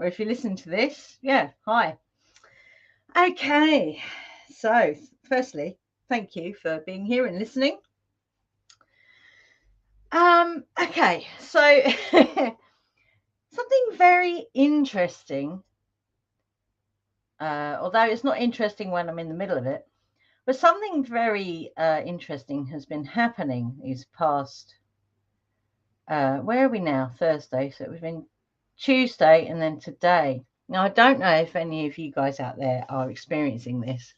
or if you listen to this, yeah, hi. Okay, so firstly, thank you for being here and listening. Okay, so something very interesting, although it's not interesting when I'm in the middle of it, but something very interesting has been happening these past, where are we now? Thursday, so it's been Tuesday and then today. Now, I don't know if any of you guys out there are experiencing this,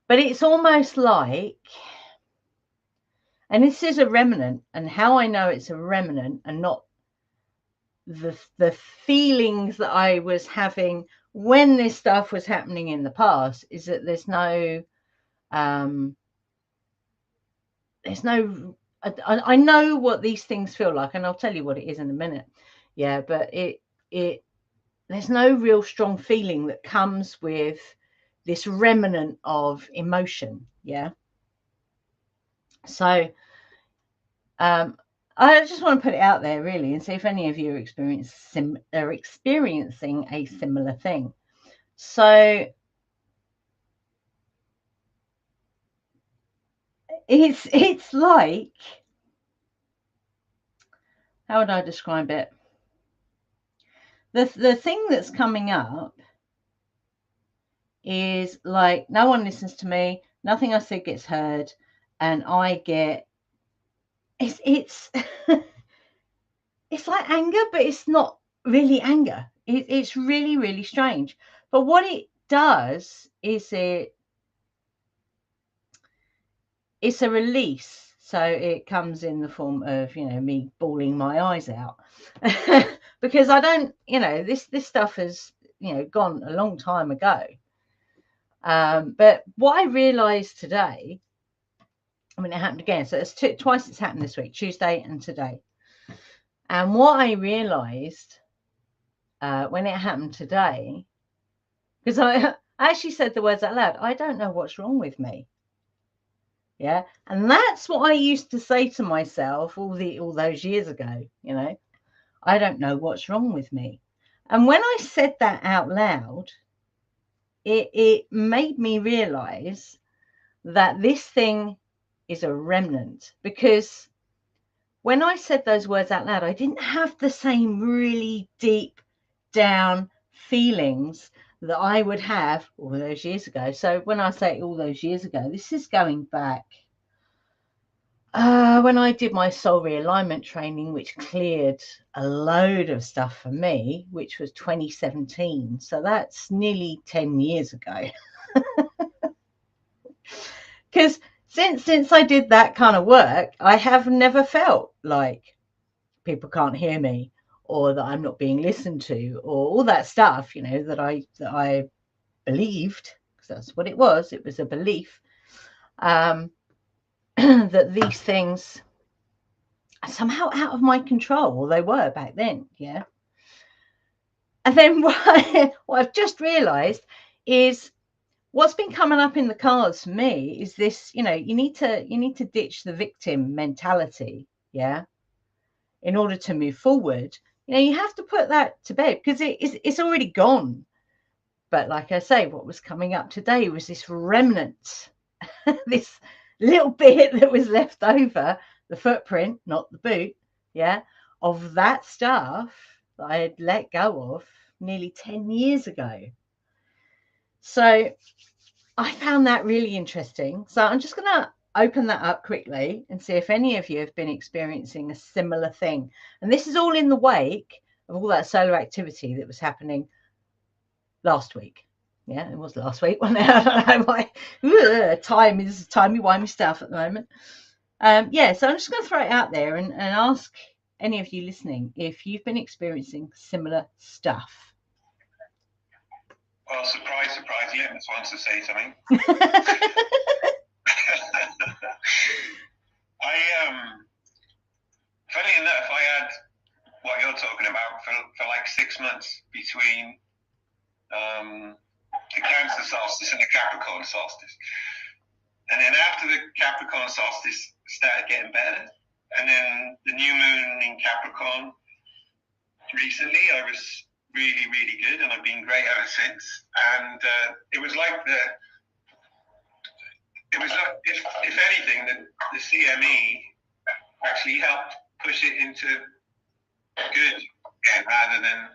but it's almost like, and this is a remnant, and how I know it's a remnant and not the feelings that I was having when this stuff was happening in the past is that there's no I know what these things feel like, and I'll tell you what it is in a minute. Yeah, but there's no real strong feeling that comes with this remnant of emotion. Yeah. So I just want to put it out there really and see if any of you are experiencing a similar thing. So it's like, how would I describe it? The thing that's coming up is like no one listens to me, nothing I say gets heard, and I get it's it's like anger, but it's not really anger. It's really, really strange. But what it does is it's a release. So it comes in the form of, me bawling my eyes out because I don't, this stuff has, gone a long time ago. But what I realized today, I mean, it happened again. So it's twice it's happened this week, Tuesday and today. And what I realized when it happened today, because I actually said the words out loud, I don't know what's wrong with me. Yeah. And that's what I used to say to myself all those years ago, I don't know what's wrong with me. And when I said that out loud, it made me realize that this thing is a remnant, because when I said those words out loud, I didn't have the same really deep down feelings that I would have all those years ago. So when I say all those years ago, this is going back when I did my soul realignment training, which cleared a load of stuff for me, which was 2017. So that's nearly 10 years ago. Because since I did that kind of work, I have never felt like people can't hear me, or that I'm not being listened to, or all that stuff, that I believed, because that's what it was. It was a belief that these things are somehow out of my control, or they were back then. Yeah. And then what I've just realized is what's been coming up in the cards for me is this, you need to ditch the victim mentality. Yeah. In order to move forward, you have to put that to bed, because it's already gone. But like I say, what was coming up today was this remnant, this little bit that was left over, the footprint, not the boot, yeah, of that stuff that I had let go of nearly 10 years ago. So I found that really interesting. So I'm just going to open that up quickly and see if any of you have been experiencing a similar thing. And this is all in the wake of all that solar activity that was happening last week. Yeah, it was last week. Well, I don't know why. Time is timey-wimey stuff at the moment. Yeah, so I'm just going to throw it out there and ask any of you listening if you've been experiencing similar stuff. Well, surprise, yeah, Miss wants to say something. Funny enough, I had what you're talking about for like 6 months between the Cancer solstice and the Capricorn solstice. And then after the Capricorn solstice started getting better, and then the new moon in Capricorn, recently I was really, really good, and I've been great ever since. And it was like if anything, the CME actually helped push it into good again, rather than.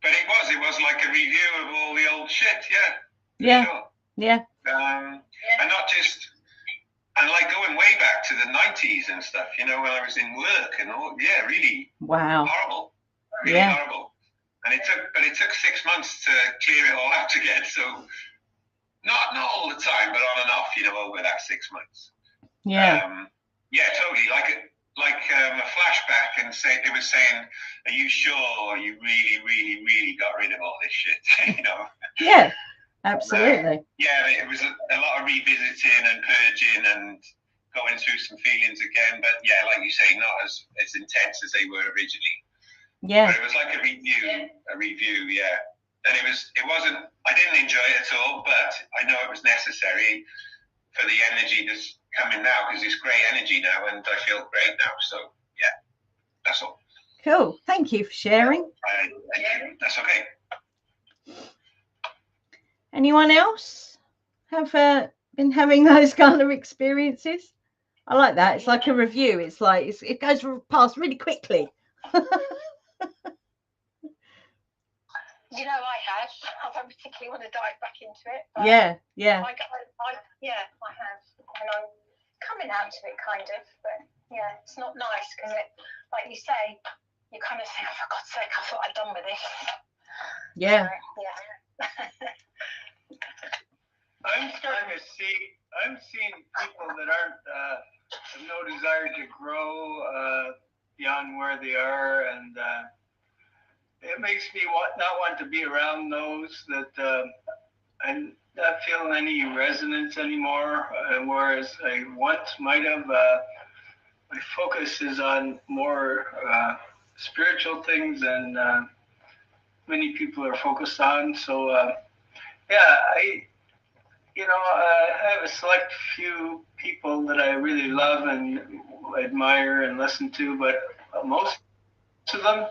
But it was like a review of all the old shit, yeah, sure. yeah. And not just, and like going way back to the 90s and stuff, you know, when I was in work and all, really horrible, really horrible. And it took 6 months to clear it all out again. So not all the time, but on and off, you know, over that 6 months. Yeah. Totally. Like a flashback, and it was saying, "Are you sure you really, really, really got rid of all this shit?" You know. Yeah. Absolutely. It was a lot of revisiting and purging and going through some feelings again. But like you say, not as intense as they were originally. Yeah. But it was like a review. And it wasn't. I didn't enjoy it at all, but I know it was necessary for the energy that's coming now, because it's great energy now, and I feel great now. So that's all. Cool. Thank you for sharing. That's okay. Anyone else have been having those kind of experiences? I like that. It's like a review. It's like it goes past really quickly. You know, I have. I don't particularly want to dive back into it. But yeah. I have. And I'm coming out to it, kind of. But it's not nice, because like you say, you kind of think, oh, for God's sake, I thought I'd done with this. Yeah. I'm starting to see. I'm seeing people that aren't have no desire to grow beyond where they are, and it makes me not want to be around those that I'm not feeling any resonance anymore. Whereas I once might have. My focus is on more spiritual things than many people are focused on. So I have a select few people that I really love and admire and listen to, but most of them,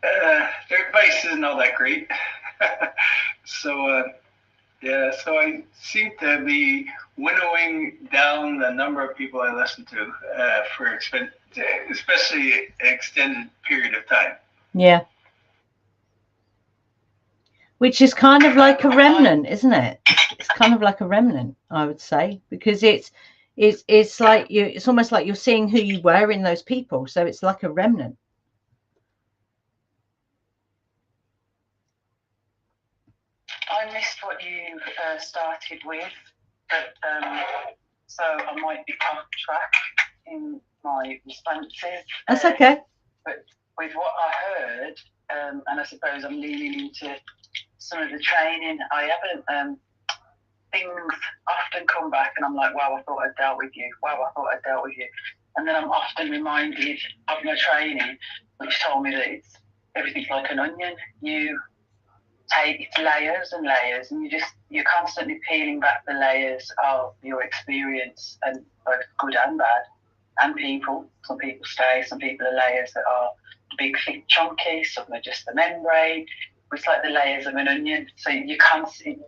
their advice isn't all that great. So I seem to be winnowing down the number of people I listen to for especially an extended period of time. Yeah. Which is kind of like a remnant, isn't it? It's kind of like a remnant, I would say, because it's like it's almost like you're seeing who you were in those people. So it's like a remnant. I missed what you started with, but so I might be off track in my responses. That's okay. But with what I heard, and I suppose I'm leaning into some of the training, I haven't. Things often come back, and I'm like, wow, I thought I'd dealt with you. Wow, I thought I'd dealt with you. And then I'm often reminded of my training, which told me that everything's like an onion. You take it's layers and layers, and you're constantly peeling back the layers of your experience, and both good and bad, and people. Some people stay, some people are layers that are big, thick, chunky, some are just the membrane. It's like the layers of an onion. So you're constantly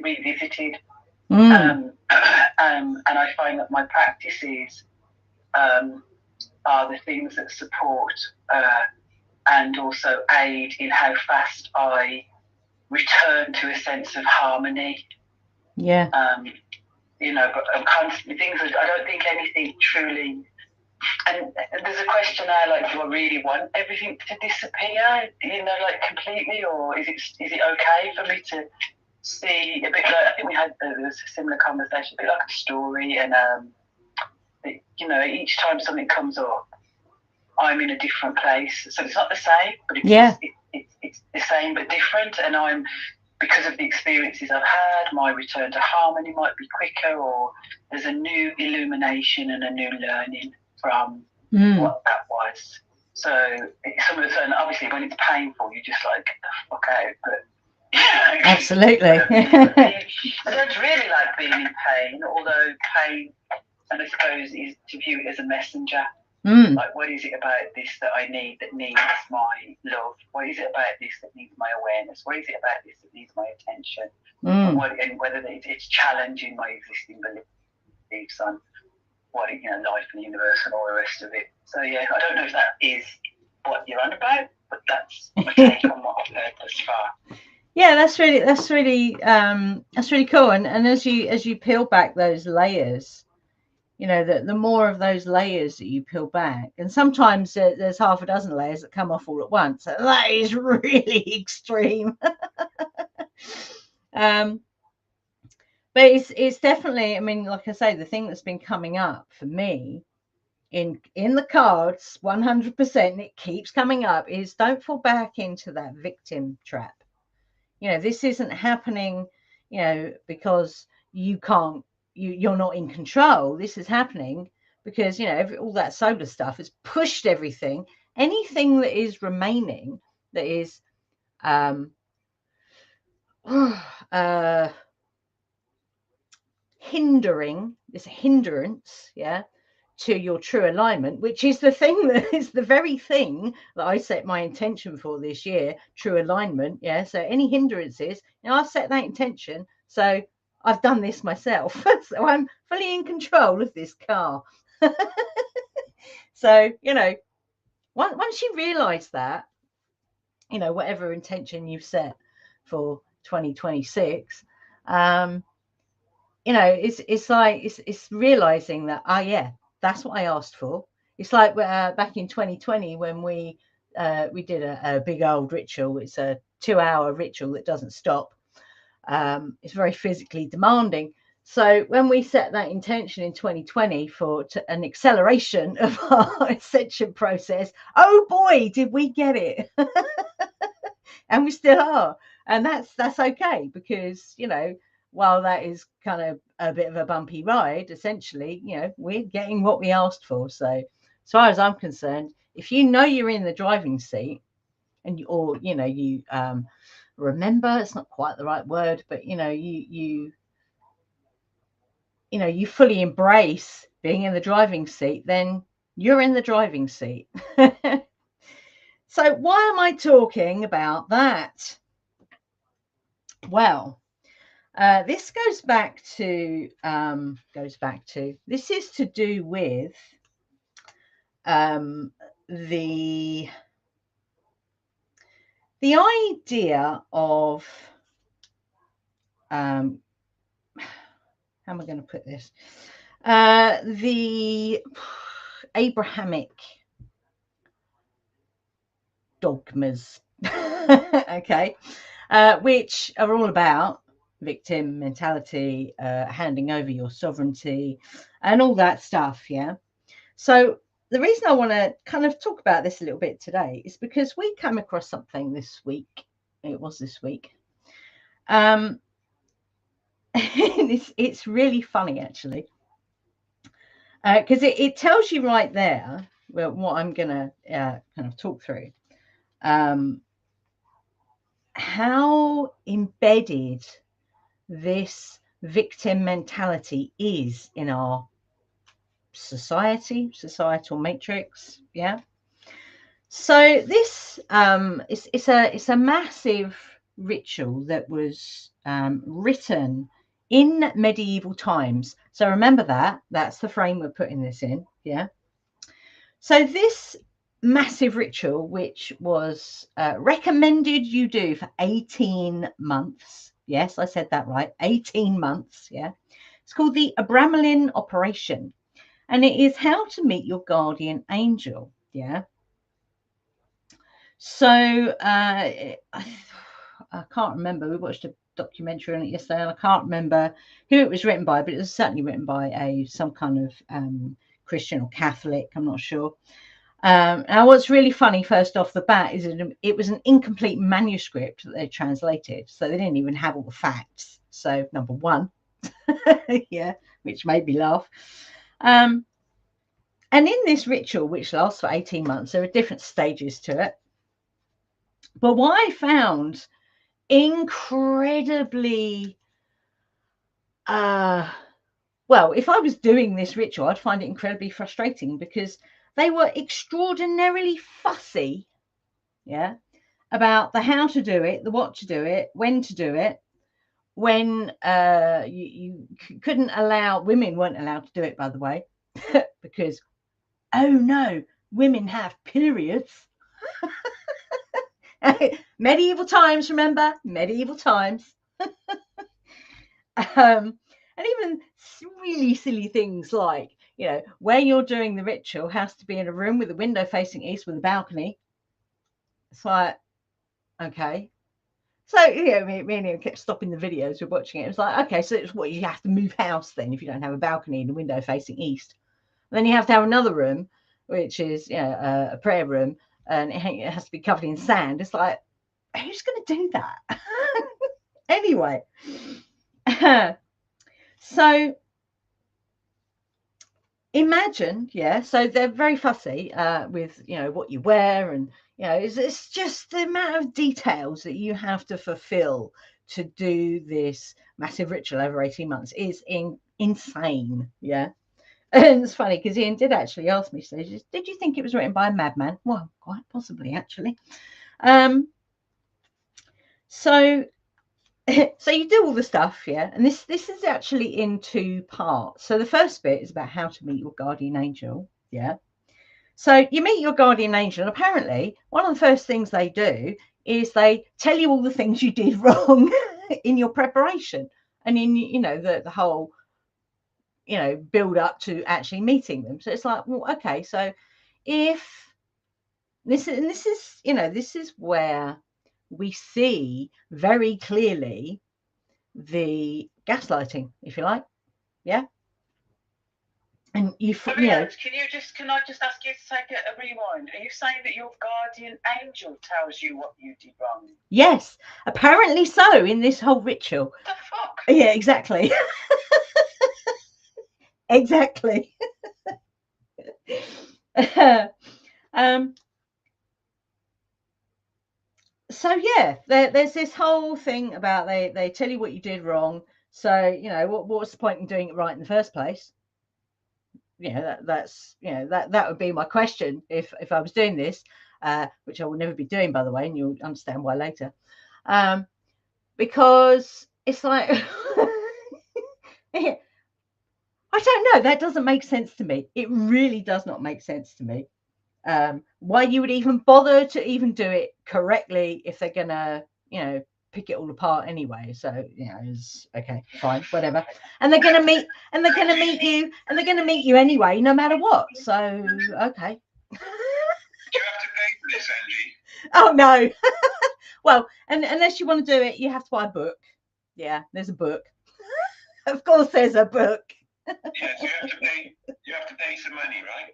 revisited. And I find that my practices are the things that support and also aid in how fast I return to a sense of harmony. Yeah. But I'm constantly things that I don't think anything truly. And there's a question now, like, do I really want everything to disappear, like completely, or is it okay for me to see a bit like, I think we had a similar conversation, a bit like a story, and each time something comes up, I'm in a different place, so it's not the same, but it's the same but different, and I'm, because of the experiences I've had, my return to harmony might be quicker, or there's a new illumination and a new learning from what that was. So some of the time, obviously, when it's painful, you're just like, get the fuck out. But absolutely. I don't really like being in pain, although pain, and I suppose, is to view it as a messenger. Like, what is it about this that I need that needs my love? What is it about this that needs my awareness? What is it about this that needs my attention? And whether it's challenging my existing beliefs on what, you know, life and the universe and all the rest of it. So yeah, I don't know if that is what you're on about, but that's my take on what I've heard thus far. Yeah, that's really cool. And as you peel back those layers, you know, the more of those layers that you peel back, and sometimes there's half a dozen layers that come off all at once. So that is really extreme. But it's definitely, I mean, like I say, the thing that's been coming up for me in the cards 100%, it keeps coming up, is don't fall back into that victim trap. You know, this isn't happening, you know, because you're not in control. This is happening because, you know, all that solar stuff has pushed everything. Anything that is remaining, that is hindering, it's a hindrance, yeah, to your true alignment, which is the thing that is the very thing that I set my intention for this year, true alignment. Yeah. So any hindrances, you know, I've set that intention. So I've done this myself. So I'm fully in control of this car. So, you know, once you realize that, you know, whatever intention you've set for 2026, you know, it's like it's realizing that, oh yeah, that's what I asked for. It's like back in 2020 when we did a big old ritual. It's a 2-hour ritual that doesn't stop. It's very physically demanding. So when we set that intention in 2020 for an acceleration of our ascension process, oh boy, did we get it. And we still are. And that's okay, because, you know, while that is kind of a bit of a bumpy ride, essentially, you know, we're getting what we asked for. So as far as I'm concerned, if you know you're in the driving seat, and you remember, it's not quite the right word, but you know, you fully embrace being in the driving seat, then you're in the driving seat. So why am I talking about that? Well, this goes back to this is to do with the idea of how am I going to put this? The Abrahamic dogmas, okay, which are all about victim mentality, handing over your sovereignty, and all that stuff. Yeah. So the reason I want to kind of talk about this a little bit today is because we came across something this week. It was this week. It's really funny, actually, because it tells you right there, well, what I'm going to kind of talk through, how embedded this victim mentality is in our societal matrix. Yeah. So this it's a massive ritual that was written in medieval times. So remember that's the frame we're putting this in. Yeah. So this massive ritual, which was recommended you do for 18 months. Yes, I said that right. 18 months. Yeah. It's called the Abramelin Operation, and it is how to meet your guardian angel. Yeah. So I can't remember. We watched a documentary on it yesterday, and I can't remember who it was written by, but it was certainly written by some kind of Christian or Catholic. I'm not sure. Now, what's really funny, first off the bat, is it was an incomplete manuscript that they translated, so they didn't even have all the facts. So number one, yeah, which made me laugh. And in this ritual, which lasts for 18 months, there are different stages to it. But what I found incredibly, well, if I was doing this ritual, I'd find it incredibly frustrating, because they were extraordinarily fussy, yeah, about the how to do it, the what to do it, when to do it. When you couldn't allow, women weren't allowed to do it, by the way, because, oh no, women have periods. Medieval times, remember? Medieval times. And even really silly things like, where you're doing the ritual has to be in a room with a window facing east with a balcony. It's like, okay. So, me and him kept stopping the videos. We're watching it. It was like, okay, so it's what you have to move house then if you don't have a balcony and a window facing east. And then you have to have another room, which is, a prayer room, and it has to be covered in sand. It's like, who's going to do that? Anyway. So imagine, so they're very fussy with, what you wear, and, it's just the amount of details that you have to fulfill to do this massive ritual over 18 months is insane. Yeah. And it's funny because Ian did actually ask me, so did you think it was written by a madman? Well, quite possibly, actually. So you do all the stuff, and this is actually in 2 parts. So the first bit is about how to meet your guardian angel. So you meet your guardian angel, and apparently one of the first things they do is they tell you all the things you did wrong in your preparation and in, the whole, build up to actually meeting them. So it's like, well, okay, so if this is where we see very clearly the gaslighting, if you like. Yeah. And can I just ask you to take a rewind? Are you saying that your guardian angel tells you what you did wrong? Yes, apparently so, in this whole ritual. What the fuck? Yeah, exactly. Exactly. So there's this whole thing about they tell you what you did wrong. So what's the point in doing it right in the first place? That would be my question if I was doing this, which I will never be doing, by the way, and you'll understand why later. Because it's like I don't know, that doesn't make sense to me. It really does not make sense to me. Why you would even bother to even do it correctly if they're gonna, pick it all apart anyway. So it's okay, fine, whatever. And they're gonna meet you anyway, no matter what. So okay. Do you have to pay for this, Angie? Oh no. Well, and unless you want to do it, you have to buy a book. Yeah, there's a book. Of course, there's a book. Yes, you have to pay some money, right?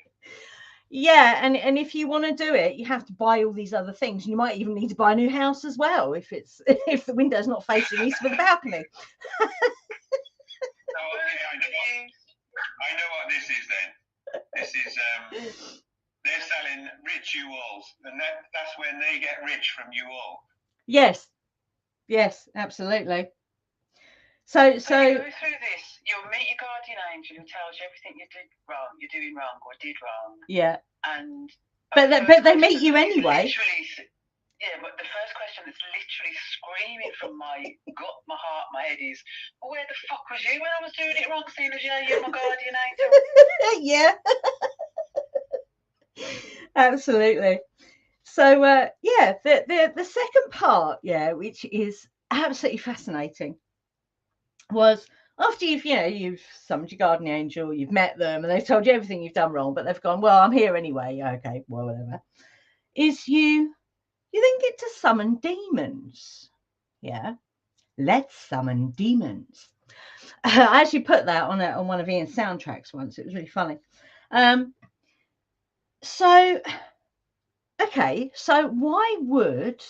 Yeah, and if you want to do it, you have to buy all these other things. And you might even need to buy a new house as well if the window's not facing east with a balcony. Oh, okay, I know what this is then. This is they're selling rituals, and that's when they get rich from you all. Yes, absolutely. So you go through this, you'll meet your guardian angel who tells you everything you did wrong, you're doing wrong or did wrong. Yeah. And but they meet you anyway. Yeah, but the first question that's literally screaming from my gut, my heart, my head is, well, where the fuck was you when I was doing it wrong, seeing as you're my guardian angel? Yeah. Absolutely. So the second part, which is absolutely fascinating, was after you've summoned your guardian angel, you've met them, and they've told you everything you've done wrong, but they've gone, well, I'm here anyway. Okay, well, whatever. Is you then get to summon demons. Yeah, let's summon demons. I actually put that on one of Ian's soundtracks once. It was really funny. So why would?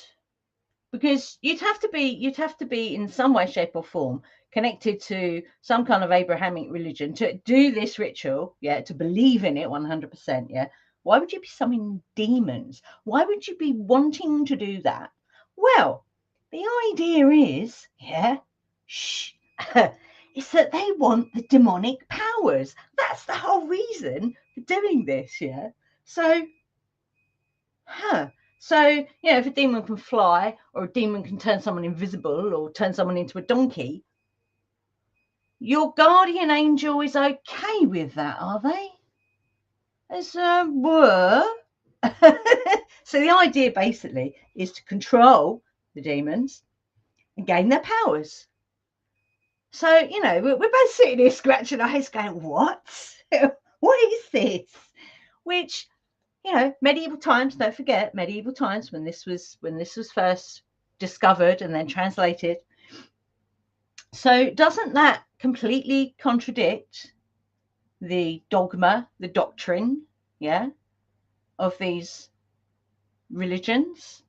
Because you'd have to be in some way, shape, or form connected to some kind of Abrahamic religion to do this ritual, to believe in it 100%. Yeah. Why would you be summoning demons? Why would you be wanting to do that? Well, the idea is, is that they want the demonic powers. That's the whole reason for doing this, So, So, if a demon can fly, or a demon can turn someone invisible, or turn someone into a donkey, your guardian angel is okay with that, are they? As were. So the idea basically is to control the demons and gain their powers. So, we're both sitting here scratching our heads going, what? What is this? Which, medieval times, don't forget, medieval times when this was first discovered and then translated. So doesn't that completely contradict the dogma, the doctrine, of these religions?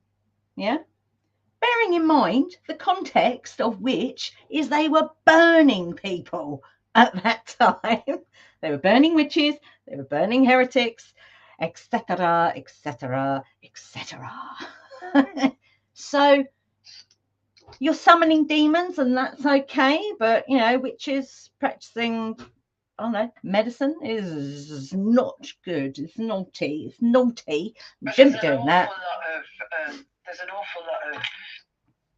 Bearing in mind the context of which is they were burning people at that time. They were burning witches, they were burning heretics, etc., etc., etc. So you're summoning demons and that's okay, but witches practicing, I don't know, medicine is not good. It's naughty. It's naughty. You shouldn't be doing that. There's an awful lot of,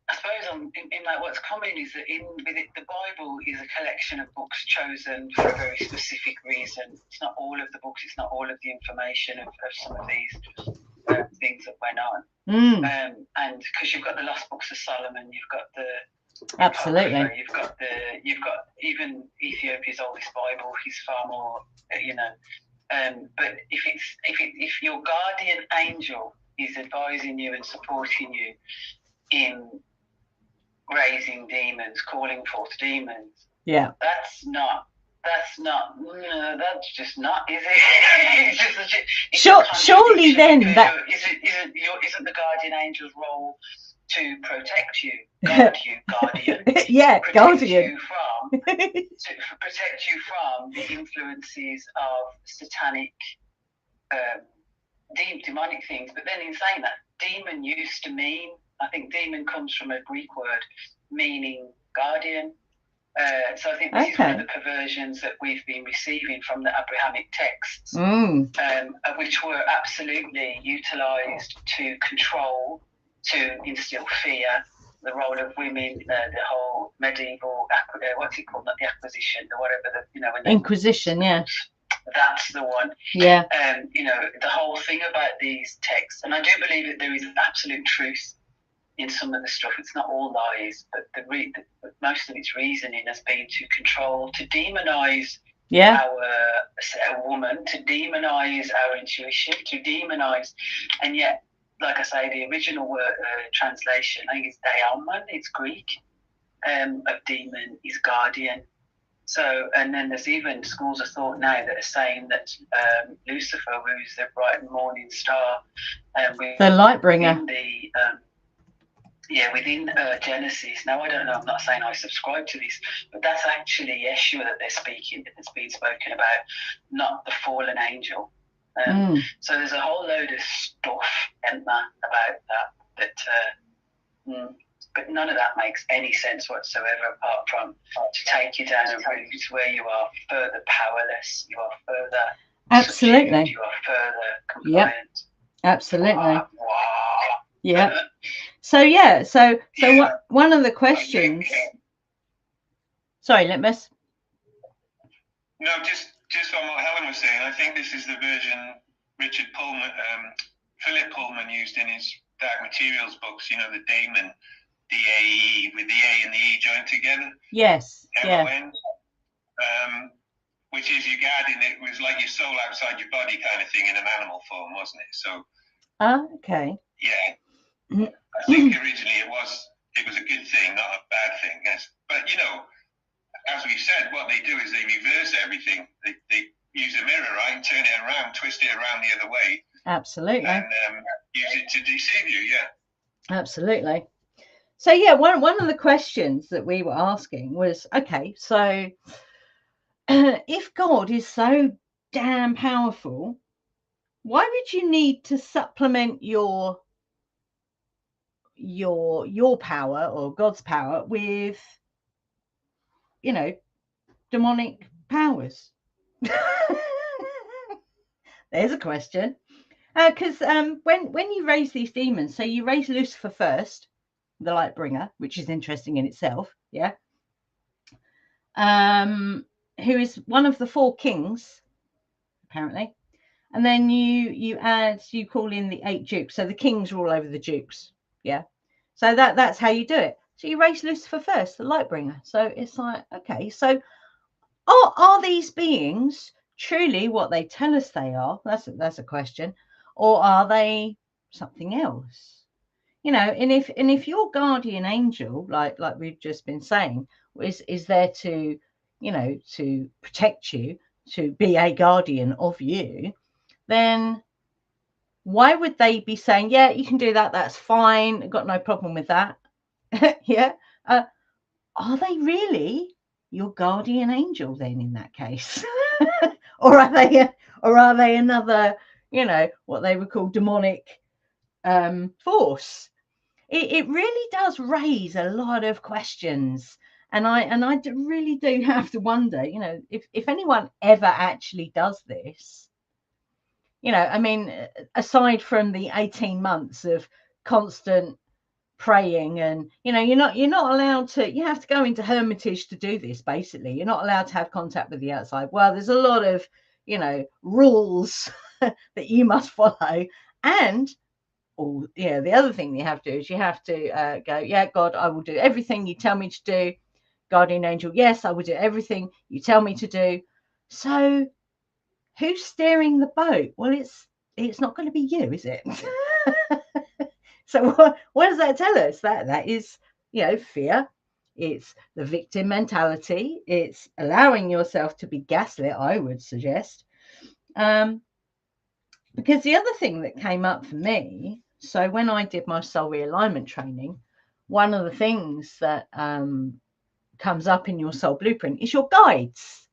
I suppose, in like what's common is that the Bible is a collection of books chosen for a very specific reason. It's not all of the books. It's not all of the information of some of these things that went on. And because you've got the Lost Books of Solomon, you've got the absolutely, you've got even Ethiopia's oldest Bible is far more, but if your guardian angel is advising you and supporting you in raising demons, calling forth demons, that's just not, is it? Surely then that isn't the guardian angel's role to protect you, guardian, guardian, protect you from the influences of satanic, demonic things. But then in saying that, demon used to mean, I think demon comes from a Greek word meaning guardian. So I think this is one of the perversions that we've been receiving from the Abrahamic texts, which were absolutely utilised to control, to instill fear, the role of women, the whole medieval, what's it called, not the acquisition, or whatever, Inquisition, that's the one. The whole thing about these texts, and I do believe that there is absolute truth in some of the stuff. It's not all lies, but most of its reasoning has been to control, to demonize our woman, to demonize our intuition, to demonize, and yet, like I say, the original word translation, I think it's daemon, it's Greek, of demon is guardian. So, and then there's even schools of thought now that are saying that Lucifer, who's the bright morning star, the light bringer, within Genesis. Now, I don't know, I'm not saying I subscribe to this, but that's actually Yeshua that they're speaking, that's being spoken about, not the fallen angel. So there's a whole load of stuff, Emma, about that, but none of that makes any sense whatsoever, apart from to take you down a route where you are further powerless, you are further absolutely subdued, you are further compliant. Absolutely. So one of the questions. Sorry, Litmus. No, just on what Helen was saying, I think this is the version Philip Pullman used in his Dark Materials books. The daemon, D-A-E, with the A and the E joined together. Yes. M-O-N. Which is your guardian. It was like your soul outside your body kind of thing in an animal form, wasn't it? So. Okay. Yeah. I think originally it was a good thing, not a bad thing. Yes. But as we said, what they do is they reverse everything. They use a mirror, right, and turn it around, twist it around the other way. Absolutely. And use it to deceive you. Yeah. Absolutely. So one of the questions that we were asking was, okay, so if God is so damn powerful, why would you need to supplement your power or God's power with demonic powers? There's a question. Because when you raise these demons, so you raise Lucifer first, the light bringer, which is interesting in itself, yeah. Who is one of the 4 kings, apparently, and then you call in the 8 dukes. So the kings are all over the dukes, yeah. So that's how you do it. So you raise Lucifer first, the light bringer. So it's like, okay, so are these beings truly what they tell us they are? That's a question. Or are they something else? You know, and if your guardian angel, like we've just been saying, is there to, you know, to protect you, to be a guardian of you, then why would they be saying, yeah, you can do that, that's fine, I've got no problem with that? Yeah. Are they really your guardian angel then in that case? or are they another, you know, what they would call demonic force? It really does raise a lot of questions, and I really do have to wonder, you know, if anyone ever actually does this, you know, I mean, aside from the 18 months of constant praying, and you know, you're not allowed to, you have to go into hermitage to do this. Basically, you're not allowed to have contact with the outside. Well, there's a lot of, you know, rules that you must follow. And yeah, the other thing you have to do is you have to go, yeah, God, I will do everything you tell me to do. Guardian angel, yes, I will do everything you tell me to do. So who's steering the boat? Well, it's not going to be you, is it? So what does that tell us? That is, you know, fear. It's the victim mentality. It's allowing yourself to be gaslit, I would suggest. Because the other thing that came up for me, so when I did my soul realignment training, one of the things that comes up in your soul blueprint is your guides.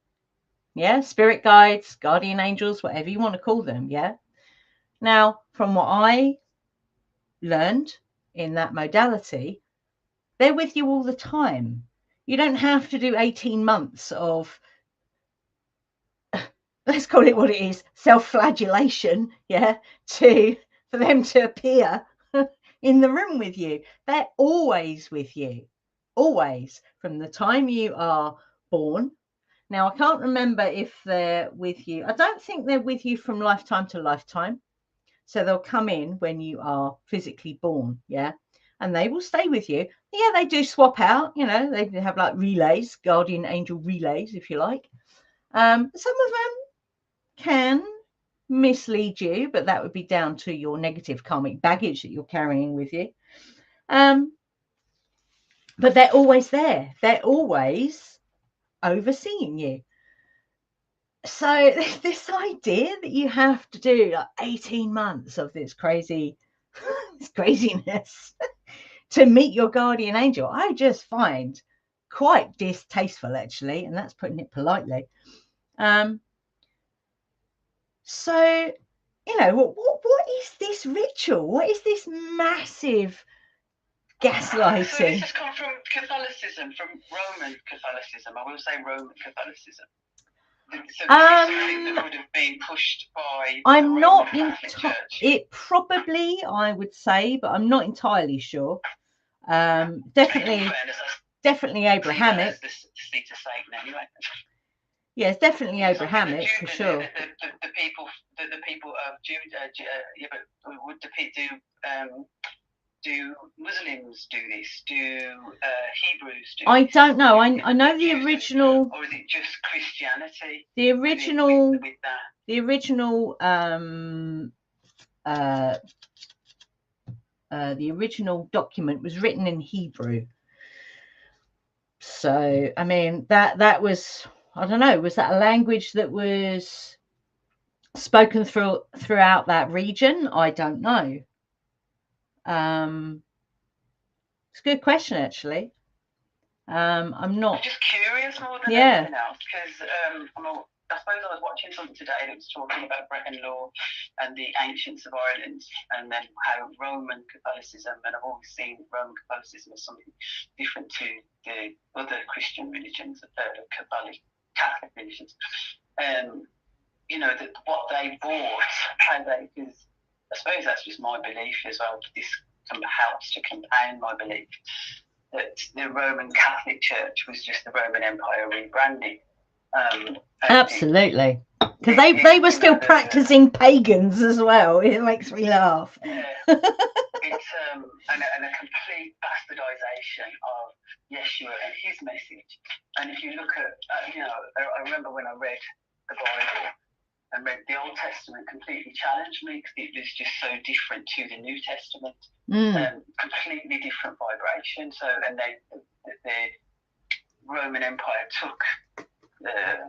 Yeah, spirit guides, guardian angels, whatever you want to call them. Yeah. Now, from what I learned in that modality, they're with you all the time. You don't have to do 18 months of, let's call it what it is, self-flagellation, yeah, for them to appear in the room with you. They're always with you, always, from the time you are born. Now, I can't remember if they're with you. I don't think they're with you from lifetime to lifetime. So they'll come in when you are physically born, yeah, and they will stay with you. Yeah, they do swap out, you know, they have like relays, guardian angel relays, if you like. Some of them can mislead you, but that would be down to your negative karmic baggage that you're carrying with you. But they're always there. They're always overseeing you. So this idea that you have to do like 18 months of this craziness to meet your guardian angel, I just find quite distasteful, actually, and that's putting it politely. So, you know, what is this ritual? What is this massive gaslighting? So this has come from Catholicism, from Roman Catholicism. I will say Roman Catholicism. So this is something that would have been pushed by I'm not entirely. It probably, I would say, but I'm not entirely sure. Definitely Abrahamic. The seat of Satan, anyway. Yeah, it's definitely Abrahamic for sure. The people of Judah, yeah, but would do Muslims do this? Do Hebrews do? I don't know. I know the original. Or is it just Christianity? The original. With that? The original document was written in Hebrew. So I mean that was, I don't know, was that a language that was spoken throughout that region? I don't know. It's a good question, actually. I'm not. I'm just curious more than anything else, because I suppose I was watching something today that was talking about Breton law and the ancients of Ireland, and then how Roman Catholicism, and I've always seen Roman Catholicism as something different to the other Christian religions, Catholic religions. You know, that what they bought, how they, because I suppose that's just my belief as well. This helps to compound my belief that the Roman Catholic Church was just the Roman Empire rebranded. Absolutely, because they were still practicing pagans as well. It makes me laugh. Yeah, it's and a complete bastardization of Yeshua and his message. And if you look at, I remember when I read the Bible and read the Old Testament, completely challenged me because it was just so different to the New Testament. Completely different vibration. So, and the Roman Empire took the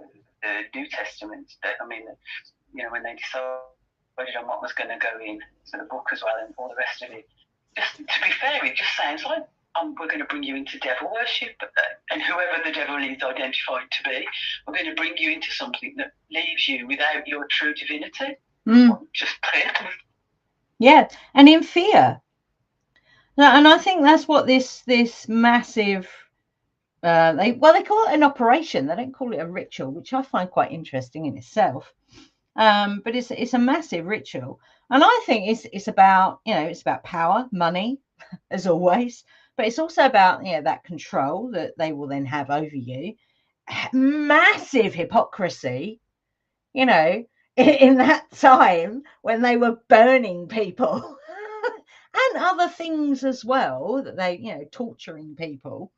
New Testament. When they decided on what was going to go in to the book as well and all the rest of it. Just to be fair, it just sounds like we're going to bring you into devil worship, and whoever the devil is identified to be, we're going to bring you into something that leaves you without your true divinity. Just clear. Yeah, and in fear. And I think that's what this massive they call it an operation. They don't call it a ritual, which I find quite interesting in itself. But it's a massive ritual, and I think it's about it's about power, money, as always, but it's also about that control that they will then have over you. Massive hypocrisy, in that time when they were burning people and other things as well, that they torturing people.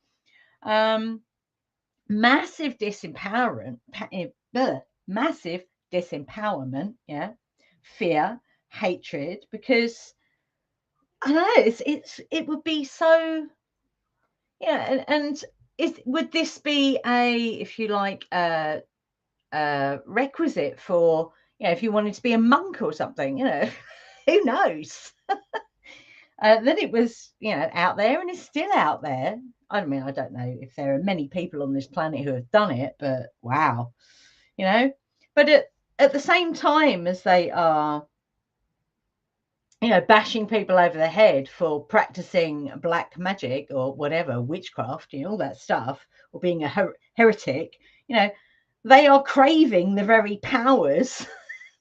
Massive disempowerment, fear, hatred, because I don't know, it would be so, and would this be if you like, requisite for, if you wanted to be a monk or something, who knows? Then it was, out there, and it's still out there. I mean, I don't know if there are many people on this planet who have done it, but wow, but at the same time as they are, bashing people over the head for practicing black magic or whatever, witchcraft, all that stuff, or being a heretic, they are craving the very powers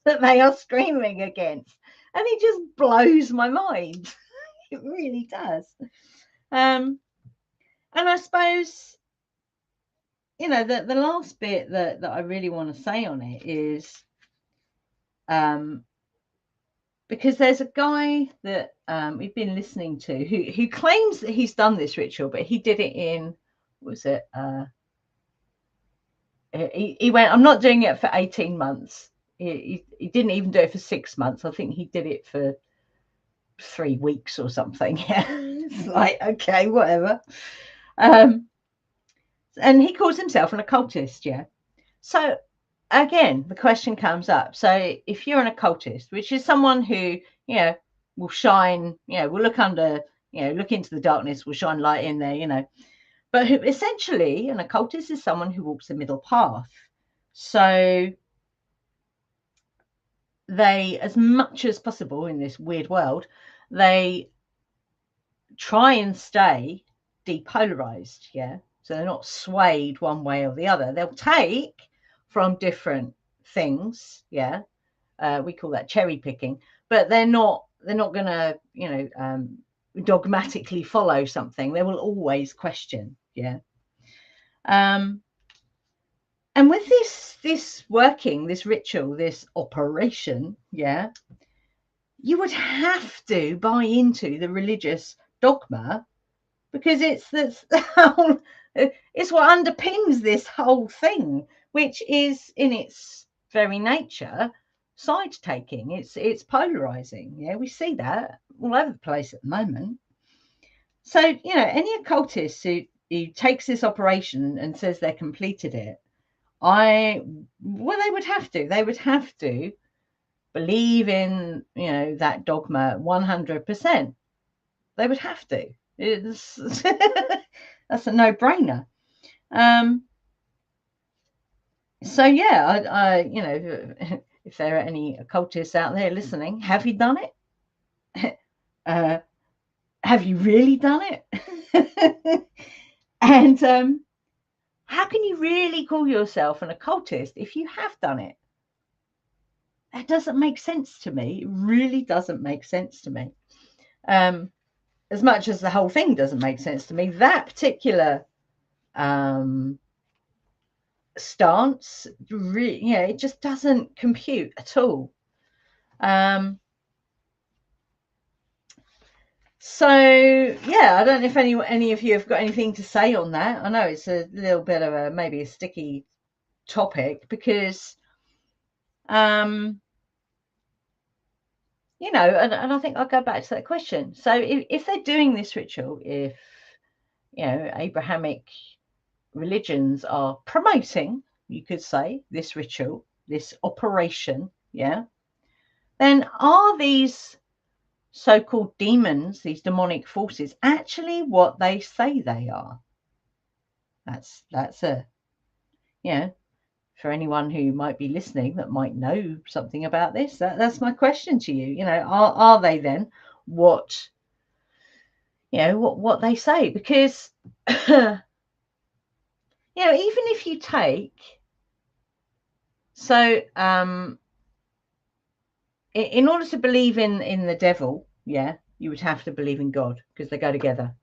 that they are screaming against. And it just blows my mind. It really does. And I suppose, the last bit that I really want to say on it is, because there's a guy that we've been listening to who claims that he's done this ritual, but he did it in, he went, I'm not doing it for 18 months. He didn't even do it for 6 months. I think he did it for 3 weeks or something. Yeah, it's like, okay, whatever. And he calls himself an occultist. Yeah. So again, the question comes up. So if you're an occultist, which is someone who, will shine, will look under, look into the darkness, will shine light in there, but who essentially, an occultist is someone who walks the middle path. So they, as much as possible in this weird world, they try and stay depolarized. Yeah. So they're not swayed one way or the other. They'll take from different things. Yeah. We call that cherry picking, but they're not going to, dogmatically follow something. They will always question. Yeah. And with this working, this ritual, this operation, yeah, you would have to buy into the religious dogma, because it's what underpins this whole thing, which is in its very nature side taking. It's polarizing. Yeah, we see that all over the place at the moment. So any occultist who takes this operation and says they completed it, they would have to believe in that dogma 100%. They would have to. That's a no-brainer. So yeah, I if there are any occultists out there listening, have you done it? Have you really done it? And how can you really call yourself an occultist if you have done it? that doesn't make sense to me. It really doesn't make sense to me. As much as the whole thing doesn't make sense to me, that particular stance, it just doesn't compute at all. So yeah, I don't know if any of you have got anything to say on that. I know it's a little bit of maybe a sticky topic, because and I think I'll go back to that question. So if they're doing this ritual, if Abrahamic religions are promoting, you could say, this ritual, this operation, then are these so-called demons, these demonic forces, actually what they say they are? That's for anyone who might be listening that might know something about this, that's my question to you. Are they then what what they say? Because even if you take, so in order to believe in the devil, you would have to believe in God, because they go together.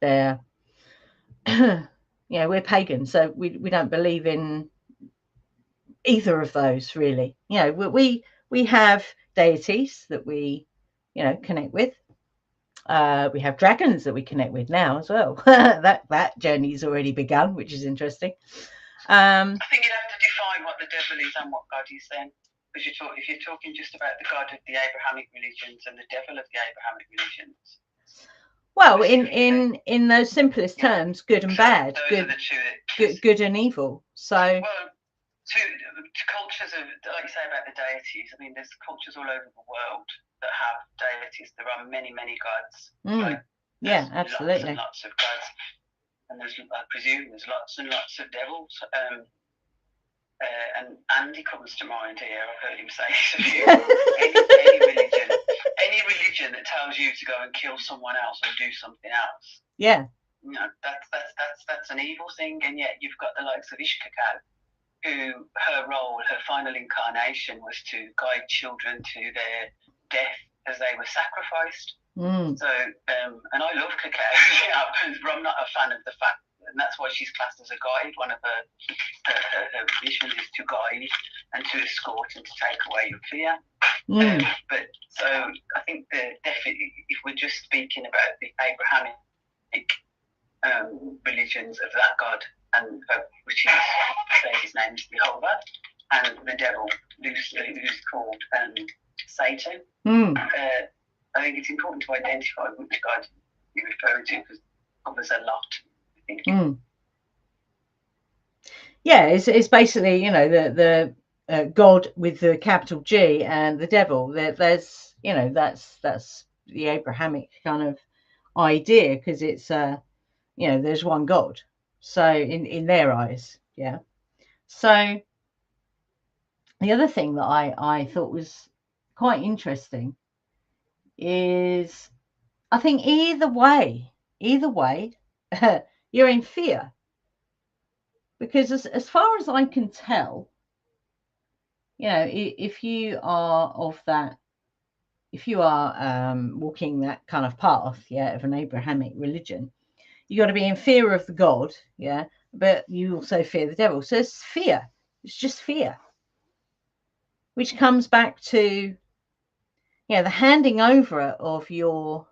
They're we're pagan, so we don't believe in either of those, really. We have deities that we connect with. We have dragons that we connect with now as well. that journey's already begun, which is interesting. I think you'd have to define what the devil is and what God is then. Because if you're talking just about the God of the Abrahamic religions and the devil of the Abrahamic religions. Well, in those simplest terms, good and bad, good and evil. So well, to cultures of, like you say about the deities, I mean, there's cultures all over the world that have deities. There are many gods. Absolutely. Lots of gods, and I presume there's lots and lots of devils. And Andy comes to mind here. I've heard him say this a few. any religion that tells you to go and kill someone else or do something else. That's an evil thing. And yet you've got the likes of Magickal, who her final incarnation was to guide children to their death as they were sacrificed. So, and I love cacao, but I'm not a fan of the fact. And that's why she's classed as a guide. One of her missions is to guide and to escort and to take away your fear. But so I think definitely, if we're just speaking about the Abrahamic religions of that God, and which is, say his name is Jehovah, and the devil, who's called Satan. I think it's important to identify which God you're referring to, because it covers a lot. It's basically the God with the capital G and the devil. There's that's the Abrahamic kind of idea, because it's there's one God, so in their eyes. So the other thing that I thought was quite interesting is, I think either way you're in fear, because as far as I can tell, if you are walking that kind of path, of an Abrahamic religion, you got to be in fear of the God, but you also fear the devil. So it's fear. It's just fear, which comes back to the handing over of your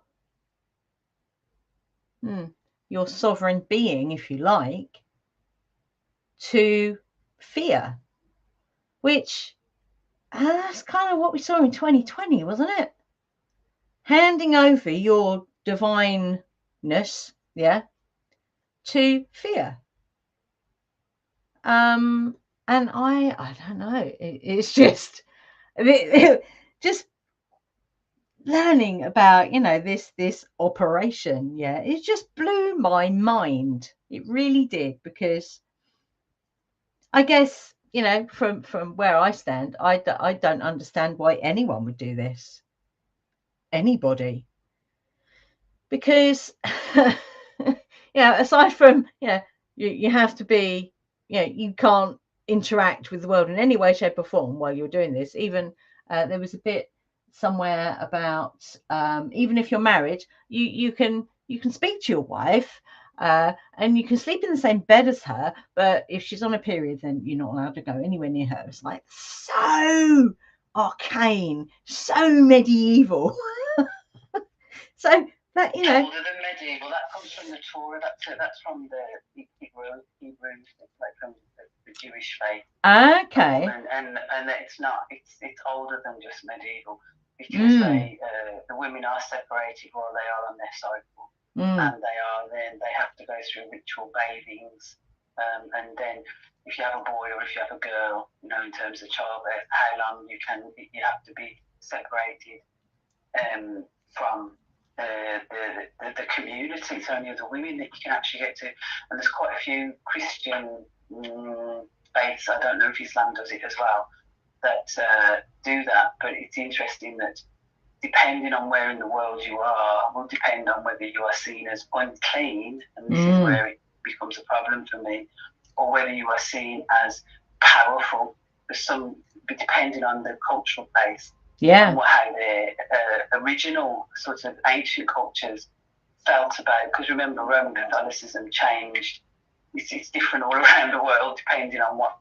sovereign being, if you like, to fear, which that's kind of what we saw in 2020, wasn't it? Handing over your divineness, to fear. And I don't know. It's just learning about this operation. It just blew my mind. It really did, because I guess from where I stand, I don't understand why anyone would do this. Anybody, because aside from you have to be you can't interact with the world in any way, shape or form while you're doing this. Even there was a bit somewhere about even if you're married, you can speak to your wife and you can sleep in the same bed as her, but if she's on a period, then you're not allowed to go anywhere near her. It's like so arcane, so medieval. So that, you know, older than medieval, that comes from the Torah. That's from the Hebrews, like from the Jewish faith. Okay. And it's not. It's older than just medieval, because the women are separated while they are on their cycle, and they have to go through ritual bathings, and then if you have a boy or if you have a girl, you know, in terms of childbirth, how long you have to be separated from the community. It's only the women that you can actually get to, and there's quite a few Christian faiths, I don't know if Islam does it as well, that do that. But it's interesting that depending on where in the world you are will depend on whether you are seen as unclean, and this is where it becomes a problem for me, or whether you are seen as powerful. Depending on the cultural base. Yeah. And how their original sort of ancient cultures felt about, because remember, Roman Catholicism changed. It's different all around the world depending on what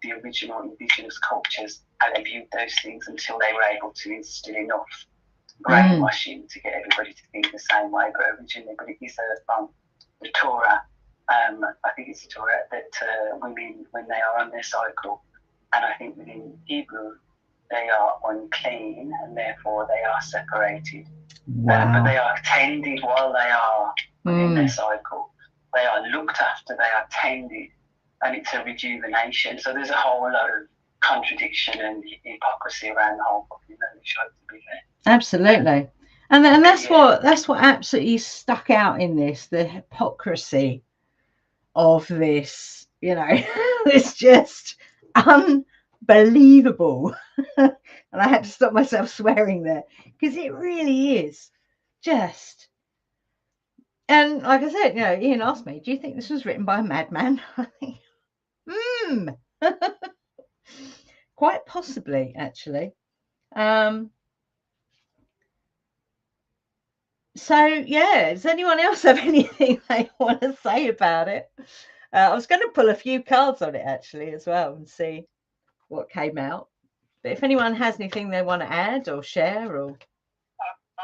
the original indigenous cultures, how they viewed those things, until they were able to instill enough brainwashing to get everybody to think the same way. But originally, but it is from the Torah. I think it's the Torah that women, when they are on their cycle, and I think within Hebrew, they are unclean and therefore they are separated. Wow. But they are tended while they are within their cycle. They are looked after, they are tended, and it's a rejuvenation. So there's a whole lot of contradiction and hypocrisy around the whole book, you know, which should be there. Absolutely. And that's what absolutely stuck out in this, the hypocrisy of this, you know. It's just unbelievable. And I had to stop myself swearing there, because it really is just. And like I said, you know, Ian asked me, do you think this was written by a madman? I think quite possibly, actually. So yeah, does anyone else have anything they want to say about it? I was going to pull a few cards on it actually as well and see what came out. But if anyone has anything they want to add or share, or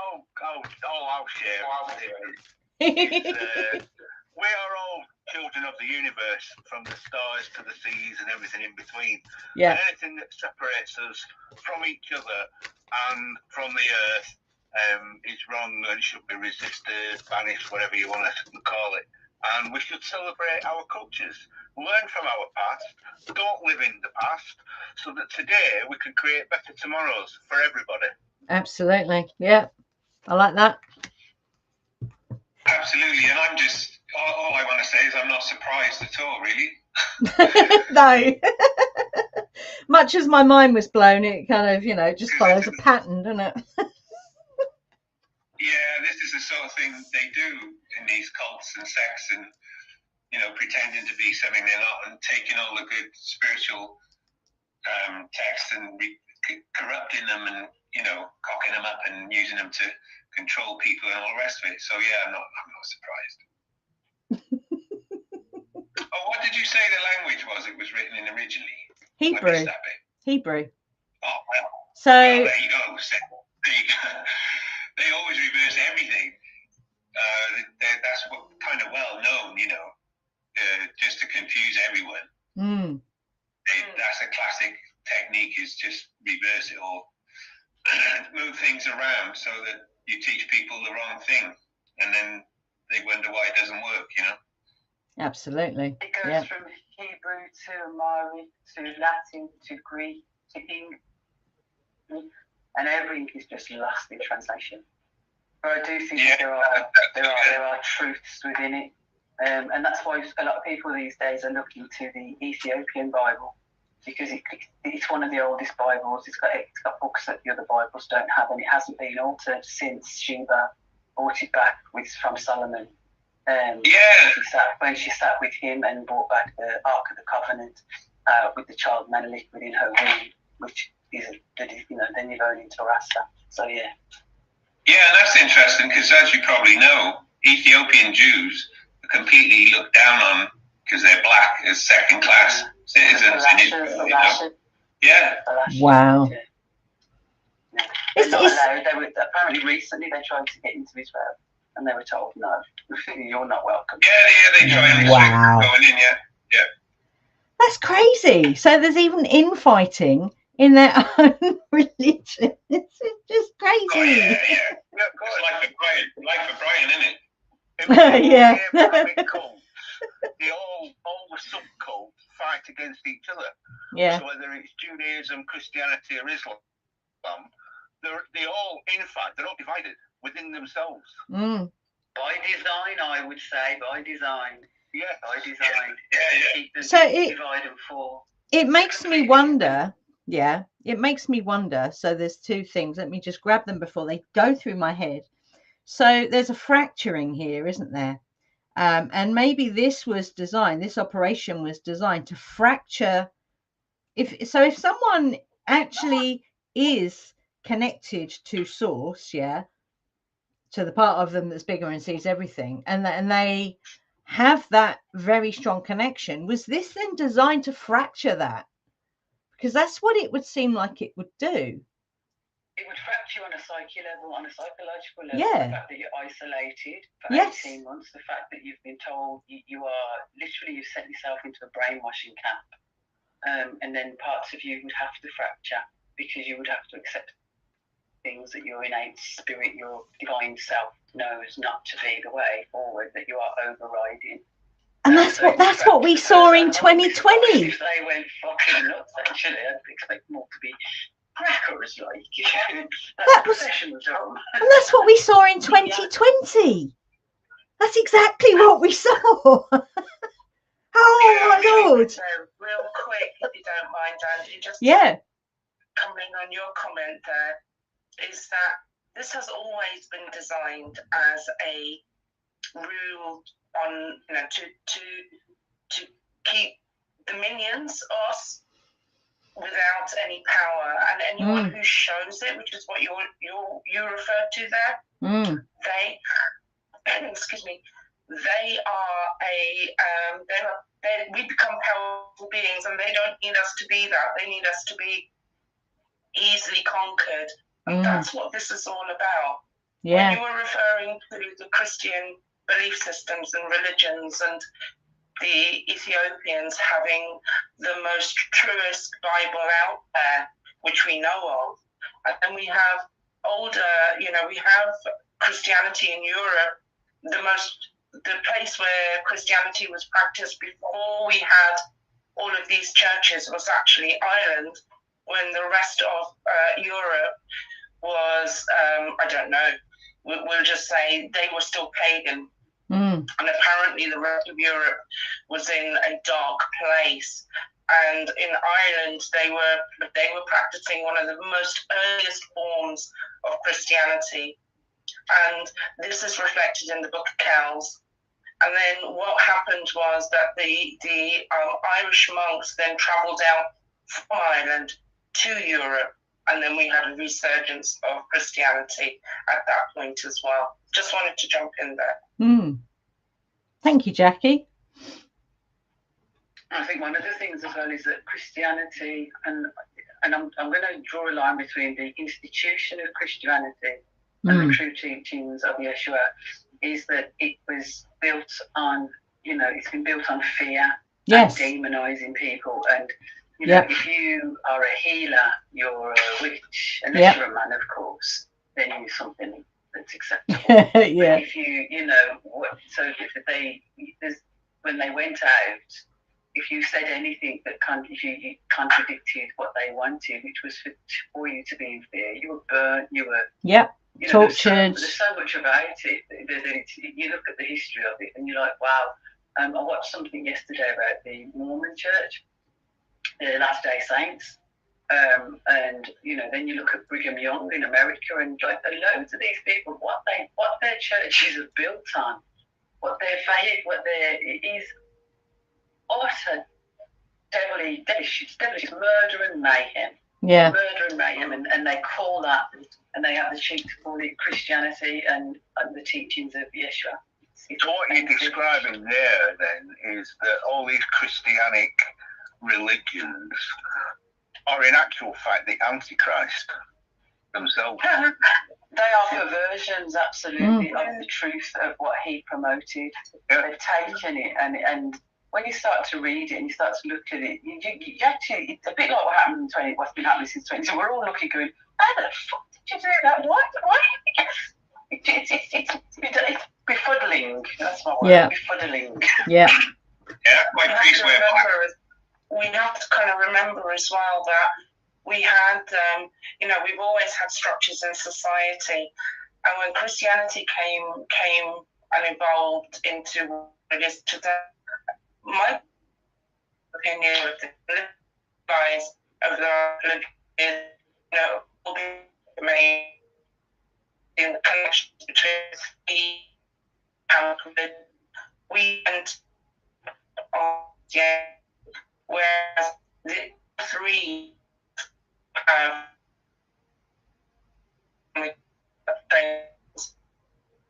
I'll share. We are all children of the universe, from the stars to the seas and everything in between. Yeah. And anything that separates us from each other and from the earth is wrong and should be resisted, banished, whatever you want to call it. And we should celebrate our cultures, learn from our past, don't live in the past, so that today we can create better tomorrows for everybody. Absolutely. Yeah. I like that. Absolutely. And I'm just, all I want to say is I'm not surprised at all, really. No. Much as my mind was blown, it kind of, you know, just follows a pattern, doesn't it? Yeah, this is the sort of thing they do in these cults and sects, and, you know, pretending to be something they're not, and taking all the good spiritual texts and corrupting them, and, you know, cocking them up and using them to control people and all the rest of it. So yeah, I'm not surprised. Oh, what did you say the language was it was written in originally? Hebrew. Hebrew. Oh well. So there you go. They always reverse everything. That's what kind of well known, you know, just to confuse everyone. That's a classic technique, is just reverse it all, move things around so that you teach people the wrong thing, and then they wonder why it doesn't work, you know. Absolutely. It goes from Hebrew to Amharic to Latin to Greek to English, and everything is just lost in translation. But I do think there are truths within it, and that's why a lot of people these days are looking to the Ethiopian Bible, because it's one of the oldest Bibles. It's got books that the other Bibles don't have, and it hasn't been altered since Sheba brought it back from Solomon. When she sat with him and brought back the Ark of the Covenant, with the child mentally within her womb, which is, then you're going into Rasta. So, yeah. Yeah, and that's interesting because, as you probably know, Ethiopian Jews are completely looked down on because they're black as second-class citizens in Israel. Yeah. Wow. Yeah. They're not allowed. They were, apparently recently they tried to get into Israel and they were told no, you're not welcome. Yeah, they try and restrict going in. Yeah. That's crazy. So there's even infighting in their own religion. It's just crazy. Oh, yeah. It's like for Brian, isn't it? Yeah. All the subcults fight against each other. Yeah. So whether it's Judaism, Christianity, or Islam, they all, in fact, they're all divided within themselves. Mm. By design, I would say, by design. Yeah, by design. Yeah. So divide and fall. It makes me wonder. Yeah, it makes me wonder. So there's two things. Let me just grab them before they go through my head. So there's a fracturing here, isn't there? And maybe this operation was designed to fracture. If someone actually is connected to source, to the part of them that's bigger and sees everything, and they have that very strong connection, was this then designed to fracture that? Because that's what it would seem like it would do. It would fracture on a psyche level, on a psychological level. Yeah. The fact that you're isolated for 18 months, the fact that you've been told you've set yourself into a brainwashing camp. And then parts of you would have to fracture because you would have to accept things that your innate spirit, your divine self knows not to be the way forward, that you are overriding. And that's what we saw in 2020. If they went fucking nuts, actually, I'd expect more to be crackers, like. And that's what we saw in 2020. That's exactly what we saw. Oh my Lord. Real quick, if you don't mind, Andy, just coming on your comment there, is that this has always been designed as a rule on, to keep the minions, us, without any power, and anyone who shows it, which is what you referred to there, they, excuse me, they are we become powerful beings, and they don't need us to be that. They need us to be easily conquered, and that's what this is all about. Yeah. When you were referring to the Christian belief systems and religions, and the Ethiopians having the most truest Bible out there, which we know of. And then we have we have Christianity in Europe. The place where Christianity was practiced before we had all of these churches was actually Ireland, when the rest of Europe was, I don't know, we'll just say they were still pagan. And apparently the rest of Europe was in a dark place. And in Ireland, they were practicing one of the most earliest forms of Christianity. And this is reflected in the Book of Kells. And then what happened was that the Irish monks then travelled out from Ireland to Europe. And then we had a resurgence of Christianity at that point as well. Just wanted to jump in there. Thank you, Jackie. I think one of the things as well is that Christianity, and I'm going to draw a line between the institution of Christianity and the true teachings of Yeshua, is that it was built on, it's been built on fear and demonizing people. And, if you are a healer, you're a witch, unless you're a man, of course, then you're something that's acceptable. But if you, when they went out, if you said anything that if you contradicted what they wanted, which was for you to be in fear, you were burnt, you were tortured. There's so much about it. You look at the history of it and you're like, wow. I watched something yesterday about the Mormon church, the Last Day Saints. And then you look at Brigham Young in America, and like loads of these people, what their churches are built on, what their faith, is utter devilish murder and mayhem. Yeah. Murder and mayhem, and they call that, and they have the cheek to call it Christianity and the teachings of Yeshua. So what you're describing there then is that all these Christianic religions are in actual fact the Antichrist themselves. They are perversions, absolutely, of the truth of what he promoted. Yeah. They've taken it, and when you start to read it and you start to look at it, you actually, it's a bit like what's been happening since 20. So we're all looking, going, how the fuck did you do that? Why? It's befuddling. That's my word. Yeah. Befuddling. Yeah. Yeah. We have to kind of remember as well that we had, we've always had structures in society, and when Christianity came and evolved into what it is today, my opinion of the guys of the will be made in the connection between we and whereas the three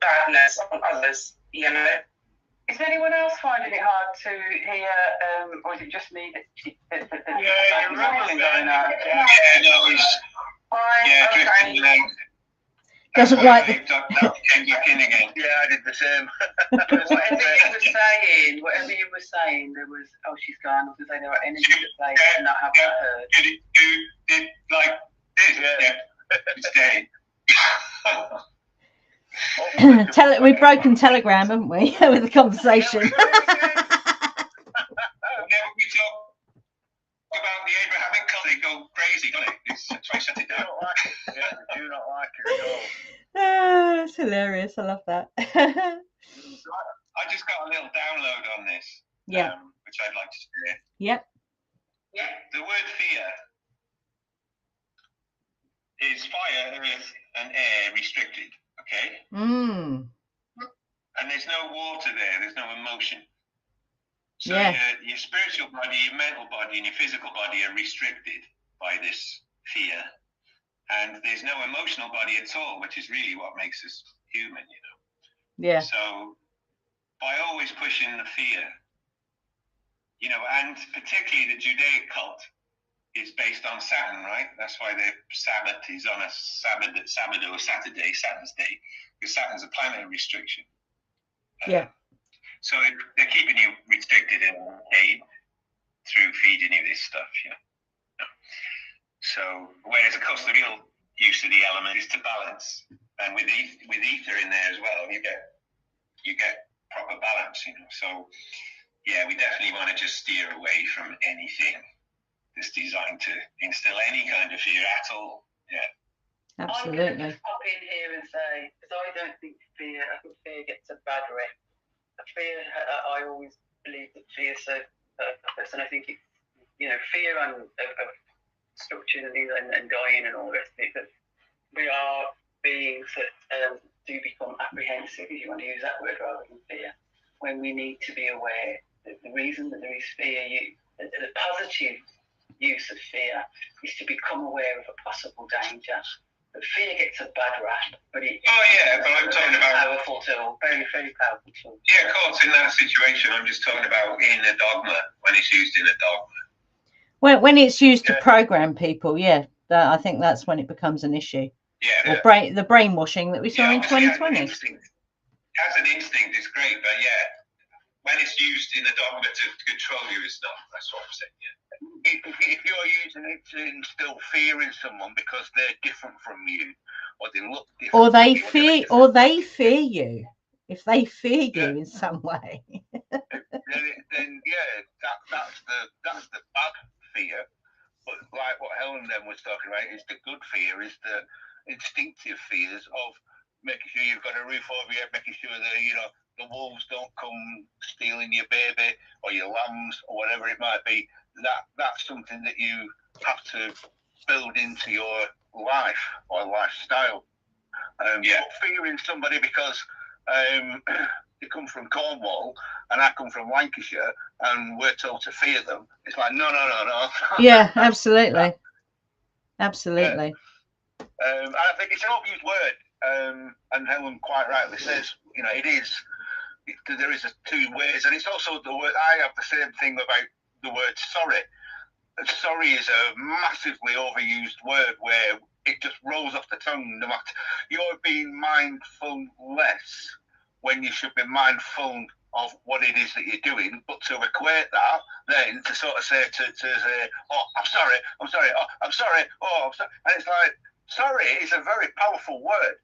badness on others, Is anyone else finding it hard to hear, or is it just me that you're rumbling going on? Yeah, no, it's drifting out. Doesn't like the... Came back in again. Yeah, I did the same. Whatever you were saying, there was, she's gone. I was going to say there were energies at play and not have heard. Did like this? Yeah. It's dead. We've broken Telegram, haven't we, with the conversation? Whenever we talk about the Abrahamic cult, they go crazy, don't it? Try to shut it down. They do not like it at all. It's hilarious. I love that. I just got a little download on this, which I'd like to share. Yep. The word fear is fire, earth, and air restricted. Okay. And there's no water there. There's no emotion. So your spiritual body, your mental body, and your physical body are restricted by this fear. And there's no emotional body at all, which is really what makes us human, Yeah. So by always pushing the fear, and particularly the Judaic cult is based on Saturn, right? That's why the Sabbath is on a Sabbath or Saturday, Saturn's day, because Saturn's a planet of restriction. So they're keeping you restricted in aid through feeding you this stuff, So, whereas of course the real use of the element is to balance, and with ether in there as well, you get proper balance, So, we definitely want to just steer away from anything that's designed to instill any kind of fear at all. Yeah. Absolutely. I'm going to pop in here and say, because I don't think fear gets a bad rep. I always believe that fear serves a purpose, and I think it, fear of destruction and dying and all the rest of it, that we are beings that do become apprehensive, if you want to use that word rather than fear, when we need to be aware that the reason that there is fear, the positive use of fear is to become aware of a possible danger. But fear gets a bad rap, but I'm talking about powerful tool, very, very powerful tool. Yeah, of course, in that situation, I'm just talking about in a dogma, when it's used in a dogma. When it's used to program people, I think that's when it becomes an issue. Yeah. Or the brainwashing that we saw in 2020. As an instinct, it's great, but when it's used in a dogma to control you, it's not. That's what I'm saying. If you're using it to instill fear in someone because they're different from you, or they look different, or they fear you, if they fear you in some way, then that's the bad fear. But like what Helen then was talking about, is the good fear, is the instinctive fears of making sure you've got a roof over your head, making sure that the wolves don't come stealing your baby or your lambs or whatever it might be. That's something that you have to build into your life or lifestyle. Fearing somebody because they come from Cornwall and I come from Lancashire and we're told to fear them. It's like, no. Yeah, absolutely. Absolutely. And I think it's an overused word. And Helen quite rightly says, you know, there is two ways. And it's also the word, I have the same thing about the word sorry. Sorry is a massively overused word where it just rolls off the tongue. No matter, you're being mindful less when you should be mindful of what it is that you're doing, but to equate that, then to sort of say oh, I'm sorry, oh, I'm sorry, oh, I'm sorry. And it's like, sorry is a very powerful word,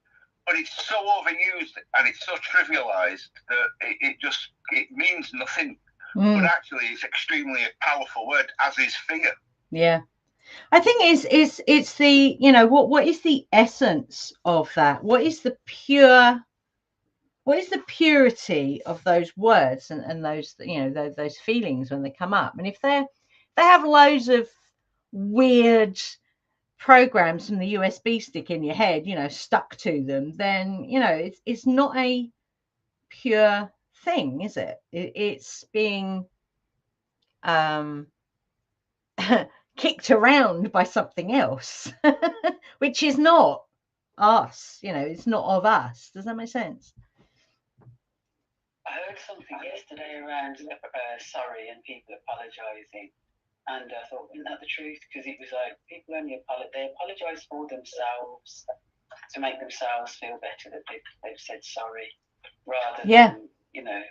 but it's so overused and it's so trivialized that it means nothing. But actually, it's extremely powerful word, as is fear. Yeah, I think it's the, you know, what is the essence of that? What is the purity of those words and those, you know, those feelings when they come up? And if they have loads of weird programs from the USB stick in your head, you know, stuck to them, then, you know, it's not a pure thing, is it? It's being kicked around by something else, which is not us, you know, it's not of us. Does that make sense? I heard something yesterday around sorry and people apologising, and I thought, isn't that the truth? Because it was like people only apologise for themselves to make themselves feel better that they've said sorry, rather than, you know,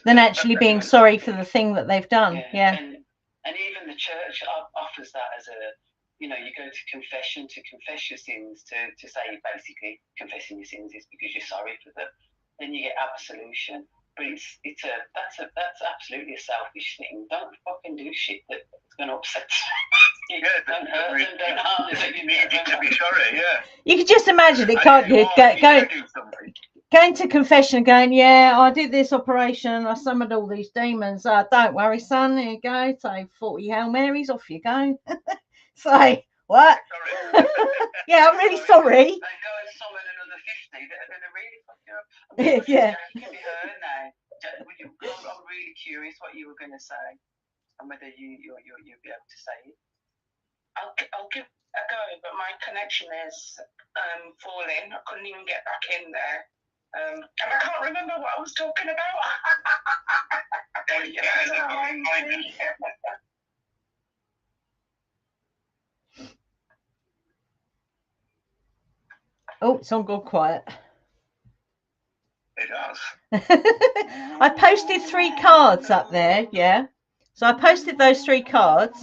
than actually being sorry for the thing that they've done. Yeah. And even the church offers that as a, you know, you go to confession to confess your sins, to say basically confessing your sins is because you're sorry for them. Then you get absolution. But that's absolutely a selfish thing. Don't fucking do shit that's going to upset you. Don't hurt them, don't harm them. You need to be sorry, yeah. You can just imagine it, can't you? Going to confession and going, yeah, I did this operation, I summoned all these demons. Don't worry, son, here you go. Say 40 Hail Marys, off you go. Say, what? Yeah, I'm really sorry. And go and summon another 50 that are going to really fuck you up. Yeah. You can be heard now. I'm really curious what you were going to say and whether you'll be able to say it. I'll give a go, but my connection is falling. I couldn't even get back in there. And I can't remember what I was talking about. Oh, it's all gone quiet. It has. I posted 3 cards up there, yeah. So I posted those 3 cards.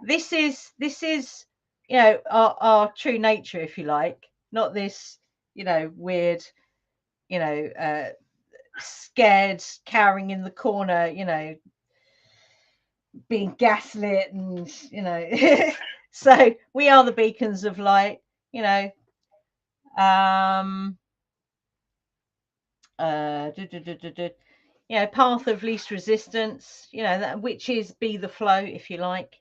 This is, you know, our true nature, if you like, not this, you know, weird, you know, scared, cowering in the corner, you know, being gaslit and, you know. So we are the beacons of light, you know. You know, path of least resistance, you know, that, which is be the flow, if you like,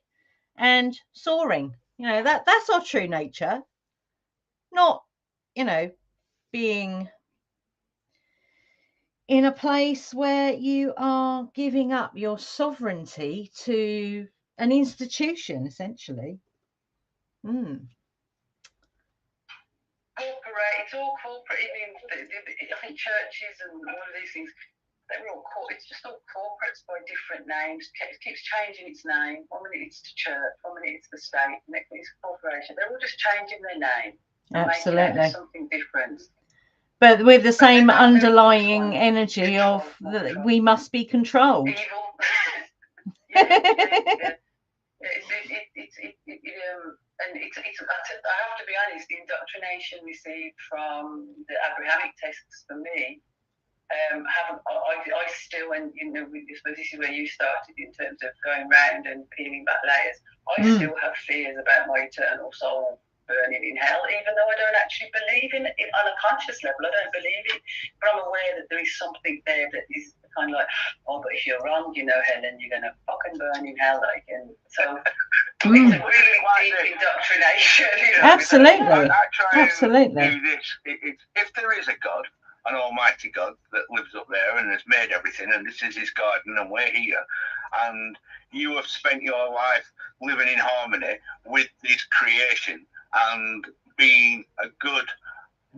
and soaring, you know, that's our true nature. Not, you know, being in a place where you are giving up your sovereignty to an institution, essentially. Corporate, it's all corporate. I think churches and all of these things, they're all it's just all corporates by different names. It keeps changing its name. 1 minute it's the church, 1 minute it's the state, next minute it's a corporation. They're all just changing their name. Absolutely. Something different. But with the same underlying energy of that we must be controlled. Evil. And I have to be honest, the indoctrination received from the Abrahamic texts for me, I still, and you know, I suppose this is where you started in terms of going round and peeling back layers. I still have fears about my eternal soul burning in hell, even though I don't actually believe in it on a conscious level. I don't believe it, but I'm aware that there is something there that is kind of like, oh, but if you're wrong, you know, Helen, you're going to fucking burn in hell, like, and so it's a really deep indoctrination. You know, Absolutely. I try Absolutely. to do this. If there is a God, an almighty God that lives up there and has made everything, and this is his garden and we're here, and you have spent your life living in harmony with this creation and being a good,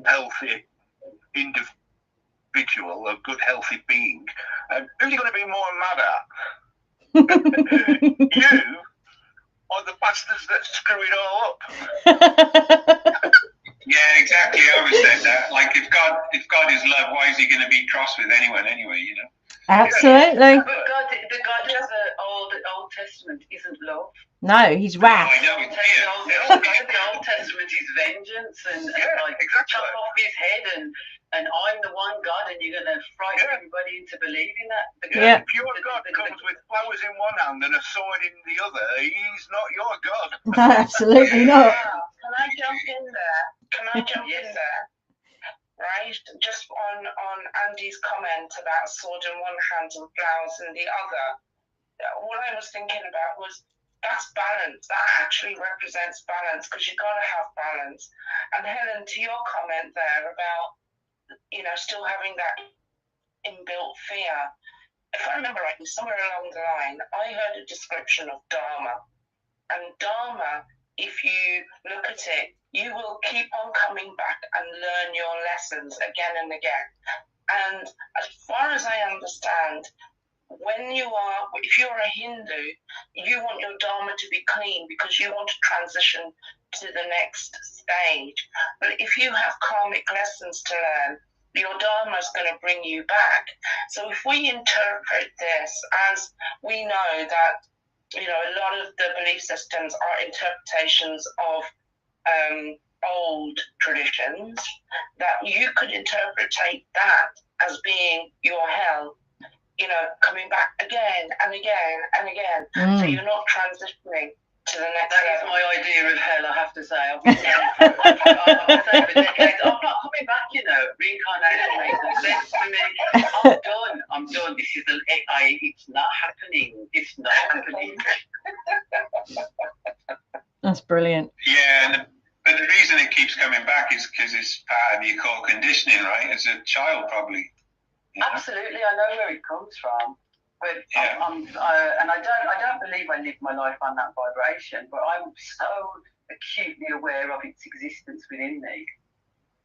healthy individual, a good, healthy being, who are you going to be more mad at? You or the bastards that screw it all up? Yeah, exactly. I always said that. Like, if God is love, why is he going to be cross with anyone anyway? You know. Absolutely. But the God of the Old Testament isn't love. No, he's wrath. I know. The God of the Old Testament is vengeance and like exactly. chop off his head and I'm the one God and you're going to frighten everybody into believing that. If your God comes with flowers in one hand and a sword in the other, he's not your God. Absolutely not. Can I jump in there? Right, just on Andy's comment about sword in one hand and flowers in the other. What I was thinking about was that's balance. That actually represents balance because you've got to have balance. And Helen, to your comment there about still having that inbuilt fear. If I remember rightly, somewhere along the line, I heard a description of Dharma. And Dharma, if you look at it, you will keep on coming back and learn your lessons again and again. And as far as I understand, if you're a Hindu, you want your Dharma to be clean because you want to transition to the next stage. But if you have karmic lessons to learn, your Dharma is going to bring you back. So if we interpret this as we know that, a lot of the belief systems are interpretations of old traditions, that you could interpret that as being your hell, coming back again and again and again. So you're not transitioning to the next level. That is my idea of hell, I have to say. I've been saying for decades, I'm not coming back, reincarnation makes sense to me. I'm done. This is it's not happening. It's not happening. That's brilliant. Yeah, but the reason it keeps coming back is because it's part of your core conditioning, right? As a child, probably. Absolutely, I know where it comes from. But and I don't believe I live my life on that vibration, but I'm so acutely aware of its existence within me.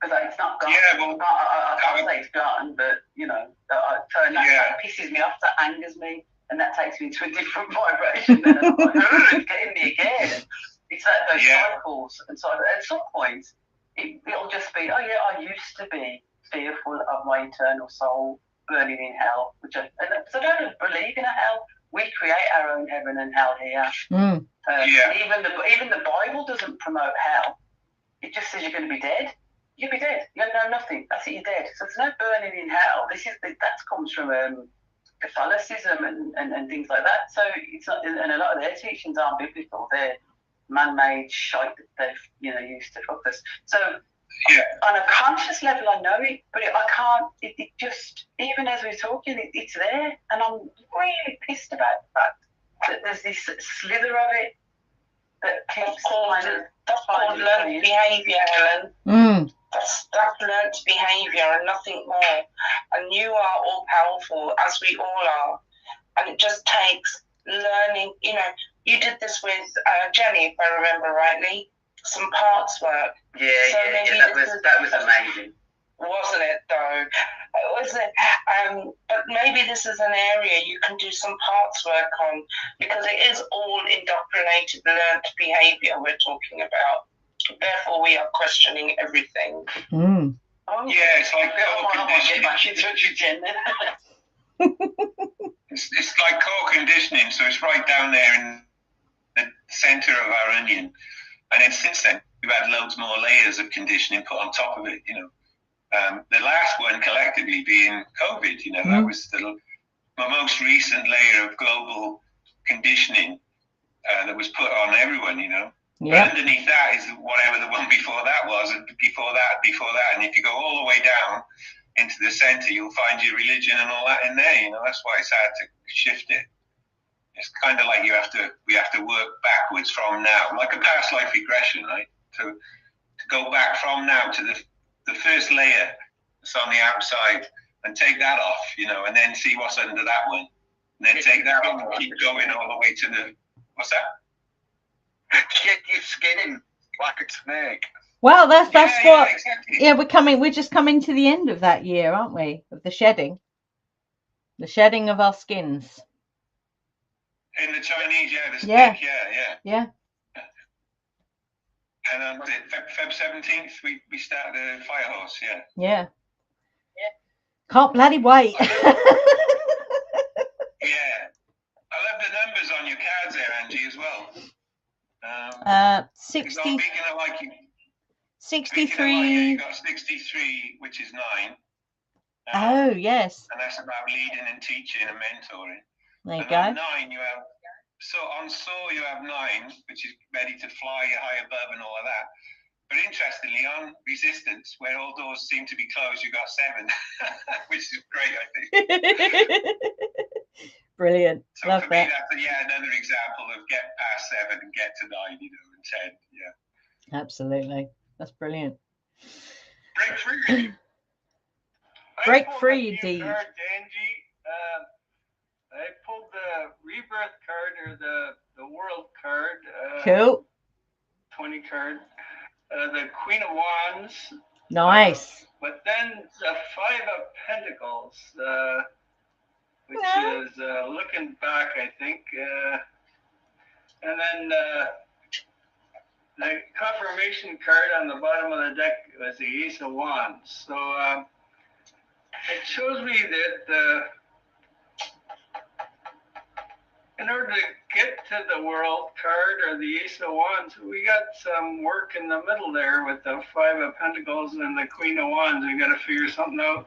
Because it's not gone. Yeah, well, I can't say it's gone, but that pisses me off, that angers me, and that takes me to a different vibration. And I'm like, it's getting me again. It's like those cycles, and so at some point, it'll just be, I used to be fearful of my eternal soul burning in hell, because I don't believe in a hell. We create our own heaven and hell here. Even the Bible doesn't promote hell. It just says you're going to be dead. You'll be dead. You'll know nothing. That's it. You're dead. So there's no burning in hell. That comes from Catholicism and things like that. So it's not, and a lot of their teachings aren't biblical. They're man-made shite that they've used to fuck us. So. Yeah. On a conscious level, I know it, but I can't. It just, even as we're talking, it's there, and I'm really pissed about the fact that there's this slither of it that keeps that's called learned behaviour, Helen. That's learned behaviour and nothing more. And you are all powerful, as we all are, and it just takes learning. You did this with Jenny, if I remember rightly. Some parts work. That was amazing. Wasn't it though? But maybe this is an area you can do some parts work on, because it is all indoctrinated learned behaviour we're talking about. Therefore, we are questioning everything. It's like core conditioning. It's like core conditioning, so it's right down there in the centre of our onion. And then since then, we've had loads more layers of conditioning put on top of it, The last one collectively being COVID, that was my most recent layer of global conditioning that was put on everyone, But underneath that is whatever the one before that was, and before that. And if you go all the way down into the centre, you'll find your religion and all that in there, That's why it's hard to shift it. It's kind of like we have to work backwards from now, like a past life regression, right? To go back from now to the first layer, on the outside, and take that off, you know, and then see what's under that one, and then take that off and keep going all the way to the, what's that? Get your skin in like a snake. Well, that's what. Exactly. Yeah, we're just coming to the end of that year, aren't we? Of the shedding of our skins. In the Chinese, the snake, yeah. And on Feb 17th, we start the fire horse, Yeah. Can't bloody wait. Yeah. I love the numbers on your cards there, Angie, as well. 60. 63. You got 63, which is 9. Oh, yes. And that's about leading and teaching and mentoring. There you and go. On 9, you have you have 9, which is ready to fly high above and all of that. But interestingly, on resistance, where all doors seem to be closed, you got 7, which is great, I think. Brilliant. So love for me, that. that's another example of get past 7 and get to 9, you know, and 10. Yeah. Absolutely. That's brilliant. Break free. Break free, indeed. Cards, Angie. I pulled the rebirth card or the world card. Cool. 20 card. The Queen of Wands. Nice. But then the 5 of Pentacles, which is looking back, I think. And then the confirmation card on the bottom of the deck was the Ace of Wands. So it shows me that in order to get to the world card or the Ace of Wands, we got some work in the middle there with the 5 of Pentacles and the Queen of Wands. We got to figure something out.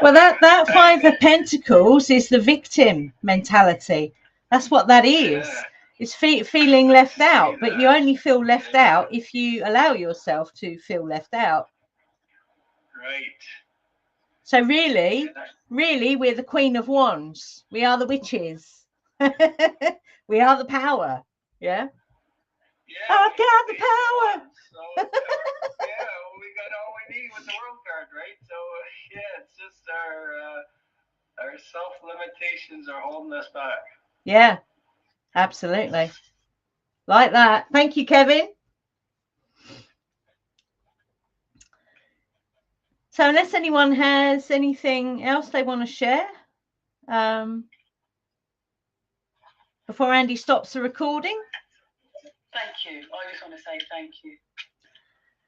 Well, that 5 of Pentacles is the victim mentality. That's what that is. Yeah. It's feeling left out, but you only feel left out if you allow yourself to feel left out. Right. So really, we're the Queen of Wands. We are the witches. We are the power. Yeah. I've got the power. So, we got all we need with the world card, right? So it's just our self limitations are holding us back. Yeah, absolutely. Like that. Thank you, Kevin. So unless anyone has anything else they want to share, before Andy stops the recording. Thank you. I just want to say thank you.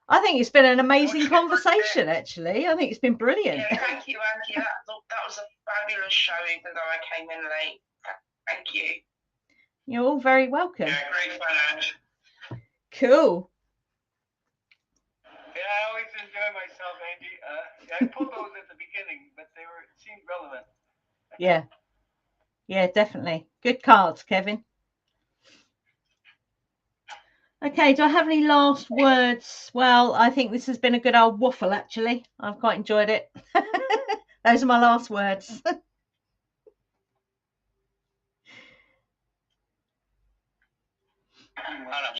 I think it's been an amazing conversation, actually. I think it's been brilliant. Yeah, thank you, Andy. That was a fabulous show, even though I came in late. Thank you. You're all very welcome. Yeah, great fun, Ange. Cool. Yeah, I always enjoy myself, Andy. I pulled those at the beginning, but seemed relevant. Yeah. Yeah, definitely. Good cards, Kevin. Okay, do I have any last words? Well, I think this has been a good old waffle, actually. I've quite enjoyed it. Those are my last words.